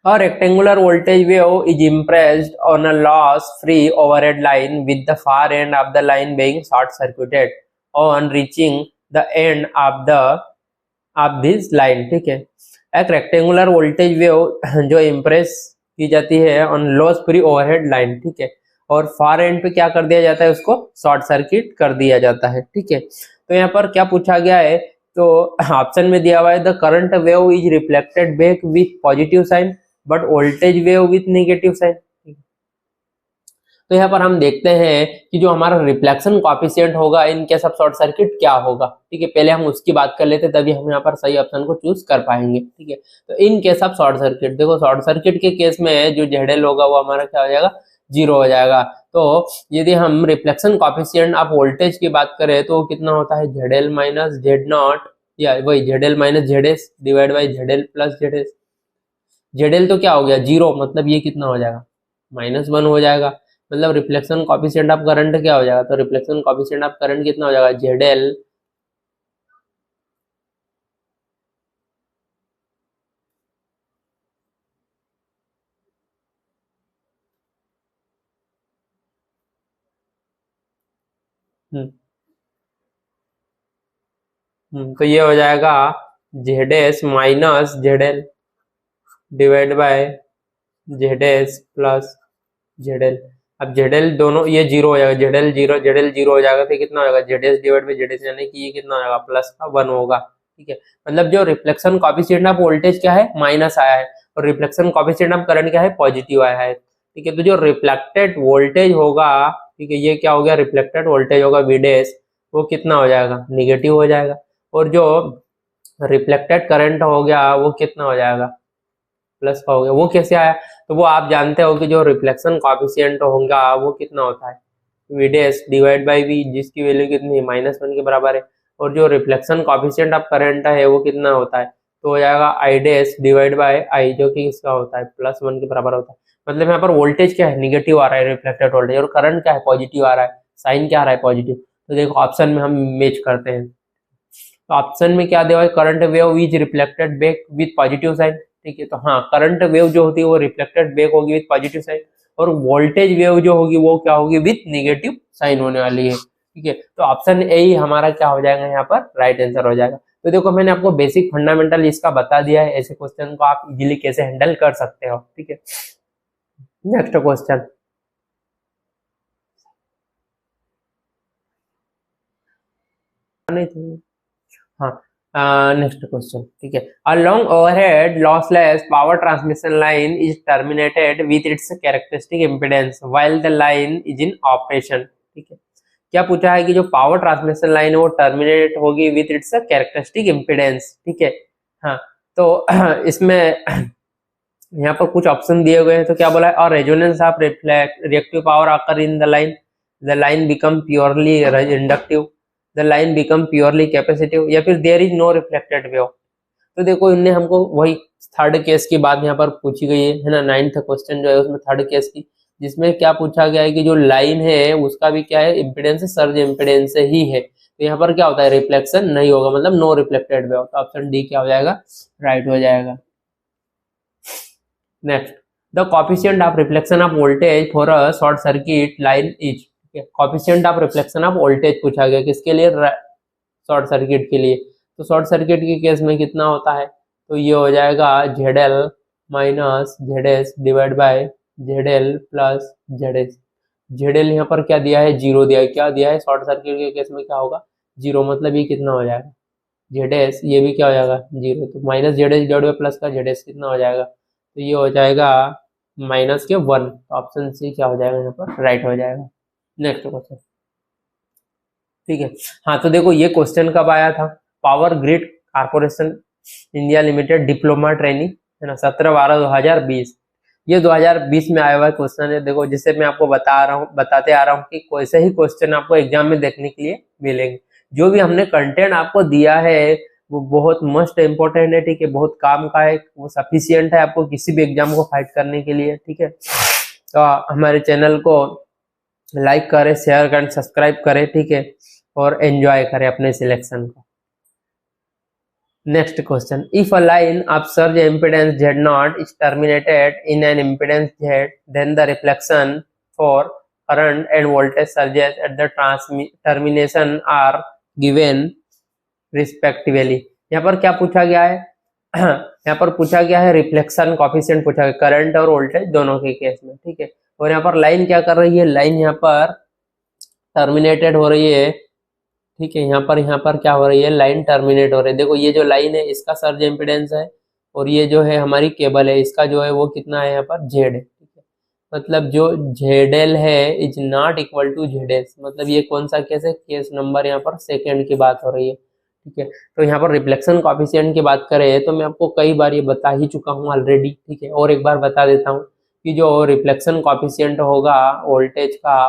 a rectangular voltage wave is impressed on a loss-free overhead line with the far end of the line being short-circuited on reaching the end of this line, ठीक है। एक rectangular voltage wave जो impress की जाती है on loss free overhead line, ठीक है, और फार एंड पे क्या कर दिया जाता है, उसको शॉर्ट सर्किट कर दिया जाता है, ठीक है। तो यहाँ पर क्या पूछा गया है, तो ऑप्शन में दिया हुआ है the current wave is reflected back with positive sign but voltage wave with negative sign. तो यहाँ पर हम देखते हैं कि जो हमारा रिफ्लेक्शन कॉफिशिएंट होगा इन केस ऑफ शॉर्ट सर्किट क्या होगा, ठीक है। पहले हम उसकी बात कर लेते तभी हम यहाँ पर सही ऑप्शन को चूज कर पाएंगे, ठीक है। तो इन केस ऑफ शॉर्ट सर्किट, देखो शॉर्ट सर्किट के केस में जो ZL होगा वो हमारा क्या हो जाएगा, जीरो हो जाएगा। तो यदि हम रिफ्लेक्शन कॉफिशिएंट ऑफ वोल्टेज की बात करें तो कितना होता है, ZL माइनस Z0 या वही ZL minus ZS divide by ZL plus ZS। ZL तो क्या हो गया, जीरो, मतलब ये कितना हो जाएगा, -1 हो जाएगा। मतलब रिफ्लेक्शन कॉफिशिएंट ऑफ करंट क्या हो जाएगा, तो रिफ्लेक्शन कॉफिशिएंट ऑफ करंट कितना हो जाएगा, ZL तो ये हो जाएगा ZS minus ZL divide by ZS plus ZL। अब ZL दोनों ये जीरो हो जाएगा, ZL जीरो हो जाएगा, तो कितना हो जाएगा, ZS डिवाइड बाय ZS, यानी कि ये कितना हो जाएगा, +1 होगा, ठीक है। मतलब जो रिफ्लेक्शन कॉफिशिएंट ऑफ वोल्टेज क्या है, माइनस आया है, और रिफ्लेक्शन कॉफिशिएंट ऑफ करंट क्या है, पॉजिटिव आया है, ठीक है। तो जो रिफ्लेक्टेड वोल्टेज होगा, ठीक है, ये क्या हो गया, रिफ्लेक्टेड वोल्टेज होगा VDS, वो कितना हो जाएगा, निगेटिव हो जाएगा। और जो रिफ्लेक्टेड करंट हो गया वो कितना हो जाएगा, प्लस का हो गया। वो कैसे आया, तो वो आप जानते हो कि जो रिफ्लेक्शन कॉफिशिएंट होगा वो कितना होता है, VDS डिवाइड बाई V, जिसकी वैल्यू कितनी है, -1 के बराबर है। और जो रिफ्लेक्शन कॉफिशिएंट ऑफ करंट है वो कितना होता है, तो हो जाएगा I' डिवाइड बाई I, जो कि इसका होता है +1 के बराबर होता है। मतलब यहाँ पर वोल्टेज क्या है, निगेटिव आ रहा है रिफ्लेक्टेड वोल्टेज, और करंट क्या है, पॉजिटिव आ रहा है, साइन क्या आ रहा है, पॉजिटिव। तो देखो ऑप्शन में हम मैच करते हैं। तो ऑप्शन में क्या दिया है, current wave is reflected back with positive sign, ठीक है। तो हाँ, करंट वेव जो होती है वो रिफ्लेक्टेड बैक होगी विथ पॉजिटिव साइन। और वोल्टेज वेव जो होगी वो क्या होगी, विथ नेगेटिव साइन होने वाली है, ठीक है। तो ऑप्शन ए ही हमारा क्या हो जाएगा यहाँ पर राइट आंसर हो जाएगा। तो देखो मैंने आपको बेसिक फंडामेंटल इसका बता दिया है, ऐसे क्वेश्चन को आप इजीली कैसे हैंडल कर सकते हो, ठीक है। नेक्स्ट क्वेश्चन, हाँ नेक्स्ट क्वेश्चन, ठीक है। A long overhead lossless power transmission line is terminated with its characteristic impedance while the line is in operation, ठीक है। क्या पूछा है कि जो पावर ट्रांसमिशन लाइन है वो टर्मिनेट होगी विथ इट्स कैरेक्टरिस्टिक इम्पीडेंस, ठीक है। हाँ तो इसमें यहाँ पर कुछ ऑप्शन दिए हुए हैं, तो क्या बोला है, और रेजोनेंस ऑफ रिएक्टिव पावर आकर in the line become purely inductive, the line become purely capacitive, या फिर there is no reflected wave. तो देखो इनने हमको वही थर्ड केस की बात यहाँ पर पूछी गई है ना, 9th क्वेश्चन जो है उसमें थर्ड केस की, जिसमें क्या पूछा गया है कि जो लाइन है उसका भी क्या है, इम्पिडेंस सर्ज इम्पिडेंस ही है, तो यहाँ पर क्या होता है, रिफ्लेक्शन नहीं होगा, मतलब नो रिफ्लेक्टेड वेव। तो ऑप्शन डी क्या हो जाएगा, राइट हो जाएगा। Next, the coefficient of reflection of voltage for a short circuit line is, coefficient of reflection of voltage पूछा गया किसके लिए, शॉर्ट सर्किट के लिए। तो शॉर्ट सर्किट के केस में कितना होता है, तो ये हो जाएगा ZL minus ZS divide by ZL plus ZS। ZL यहाँ पर क्या दिया है, जीरो दिया है, क्या दिया है, शॉर्ट सर्किट के केस में क्या होगा, जीरो, मतलब ये कितना हो जाएगा ZS, ये भी क्या हो जाएगा जीरो, तो minus ZS divide by plus का ZS कितना हो जाएगा, तो ये हो जाएगा माइनस के 1। ऑप्शन सी क्या हो जाएगा यहाँ पर राइट हो जाएगा। नेक्स्ट क्वेश्चन, ठीक है। हाँ तो देखो ये क्वेश्चन कब आया था, power grid corporation India limited diploma training है ना, 17/12/2020, ये 2020 में आया हुआ क्वेश्चन है। देखो जिससे मैं आपको बताते आ रहा हूँ कि कैसे ही क्वेश्चन आपको एग्जाम में देखने के लिए मिलेंगे। जो भी हमने कंटेंट आपको दिया है वो बहुत मस्ट इम्पोर्टेंट है, ठीक है, बहुत काम का है, वो सफिशियंट है आपको किसी भी एग्जाम को फाइट करने के लिए, ठीक है। तो हमारे चैनल को लाइक करें, शेयर करें, सब्सक्राइब करें, ठीक है, और एंजॉय करें अपने सिलेक्शन को। Next question, if a line of surge impedance Z0 is terminated in an impedance Z, then the reflection for current and voltage surges at the termination are given respectively। यहाँ पर क्या पूछा गया है, यहाँ पर पूछा गया है रिफ्लेक्शन कॉफिशिएंट पूछा गया, करंट और वोल्टेज दोनों के केस में, ठीक है। और यहाँ पर लाइन क्या कर रही है, लाइन यहाँ पर टर्मिनेटेड हो रही है, ठीक है। यहाँ पर क्या हो रही है, लाइन टर्मिनेट हो रही है। देखो ये जो लाइन है इसका सर्ज इम्पीडेंस है, और ये जो है हमारी केबल है इसका जो है वो कितना है, यहाँ पर Z है, ठीक है। मतलब जो ZL है is not equal to ZS, मतलब ये कौन सा केस है, केस नंबर यहाँ पर सेकेंड की बात हो रही है, ठीक है। तो यहाँ पर रिफ्लेक्शन कॉफिशिएंट की बात करें तो मैं आपको कई बार ये बता ही चुका हूँ ऑलरेडी, ठीक है, और एक बार बता देता हूँ कि जो रिफ्लेक्शन कॉफिशिएंट होगा वोल्टेज का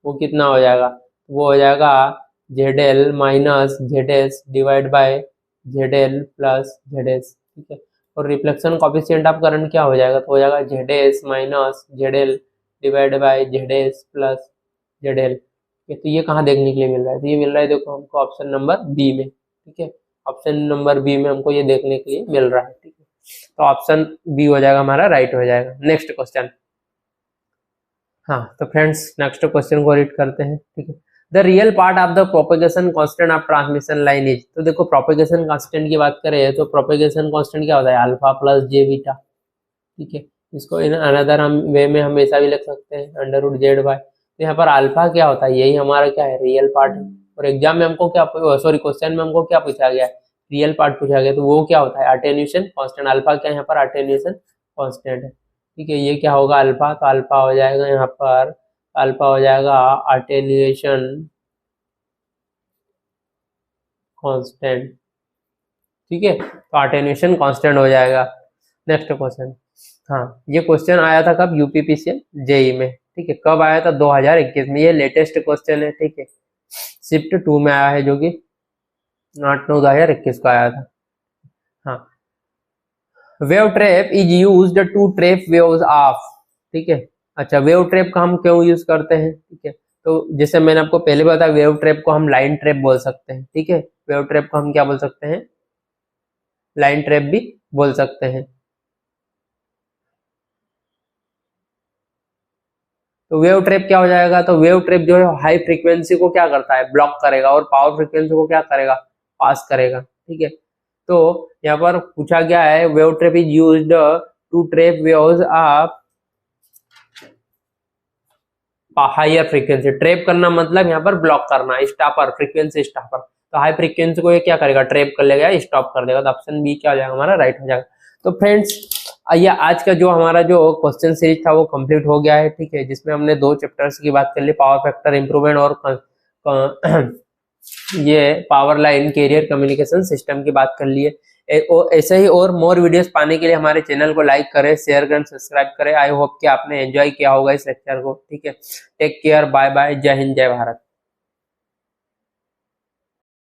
वो कितना हो जाएगा, वो हो जाएगा ZL minus ZS divide by ZL plus ZS, ठीक है। और रिफ्लेक्शन कॉफिशिएंट ऑफ करंट क्या हो जाएगा, तो हो जाएगा ZS minus ZL divide by ZS plus ZL। तो ये कहाँ देखने के लिए मिल रहा है, तो ये मिल रहा है देखो हमको ऑप्शन नंबर बी में, ठीक है, ऑप्शन नंबर बी में हमको ये देखने के लिए मिल रहा है, ठीक है। तो ऑप्शन बी हो जाएगा हमारा राइट हो जाएगा। नेक्स्ट क्वेश्चन, हाँ तो फ्रेंड्स नेक्स्ट क्वेश्चन को रीड करते हैं, ठीक है। The real part of the propagation constant of transmission line is, तो देखो प्रोपेगेशन कांस्टेंट की बात करें तो प्रोपेगेशन कांस्टेंट क्या होता है, अल्फा प्लस जे बीटा, ठीक है। इसको इन अनदर हम वे में हम ऐसा भी लिख सकते हैं √Z/। तो यहाँ पर अल्फा क्या होता है, यही हमारा क्या है, रियल पार्ट है। और एग्जाम में हमको क्या, सॉरी क्वेश्चन में हमको क्या पूछा गया है, रियल पार्ट पूछा गया, तो वो क्या होता है, अटेन्यूएशन कांस्टेंट। अल्फा क्या है यहाँ पर, अटेन्यूएशन कांस्टेंट है, ठीक है। ये क्या होगा अल्फा, तो अल्फा हो जाएगा यहाँ पर, अल्फा हो जाएगा अटेन्यूएशन कांस्टेंट, ठीक है। तो अटेन्यूएशन कांस्टेंट हो जाएगा। नेक्स्ट क्वेश्चन, हाँ ये क्वेश्चन आया था कब, यूपीपीसीएल जेई में, ठीक है। कब आया था, 2021 में, ये लेटेस्ट क्वेश्चन है, ठीक है। शिफ्ट 2 में आया है जो कि 8/9/2021 को आया था। हाँ, wave trap is used to trap waves of, ठीक है। अच्छा वेव ट्रैप का हम क्यों यूज करते हैं, ठीक है। तो जैसे मैंने आपको पहले बताया वेव ट्रैप को हम लाइन ट्रैप बोल सकते हैं, ठीक है। वेव ट्रैप को हम क्या बोल सकते हैं, लाइन ट्रैप भी बोल सकते हैं। तो वेव ट्रैप क्या हो जाएगा, तो वेव ट्रैप जो है हाई फ्रीक्वेंसी को क्या करता है, ब्लॉक करेगा, और पावर फ्रीक्वेंसी को क्या करेगा, पास करेगा। ठीक है, तो यहाँ पर पूछा गया है wave trap is used to trap waves of higher frequency. Trap करना मतलब यहाँ पर ब्लॉक करना, स्टॉपर, फ्रीक्वेंसी स्टॉपर। तो हाई फ्रीक्वेंसी को ये क्या करेगा, ट्रैप कर लेगा, स्टॉप कर देगा। तो ऑप्शन बी क्या हो जाएगा हमारा, राइट हो जाएगा। तो फ्रेंड्स ये आज का जो हमारा जो क्वेश्चन सीरीज था वो कंप्लीट हो गया है। ठीक है, जिसमें हमने 2 चैप्टर्स की बात कर ली, पावर फैक्टर इंप्रूवमेंट और ये power line carrier communication system की बात कर ली है। ऐसे ही और मोर वीडियोस पाने के लिए हमारे चैनल को लाइक करें, शेयर करें, सब्सक्राइब करें। आई होप कि आपने एंजॉय किया होगा इस लेक्चर को। ठीक है, टेक केयर, बाय बाय, जय हिंद, जय भारत।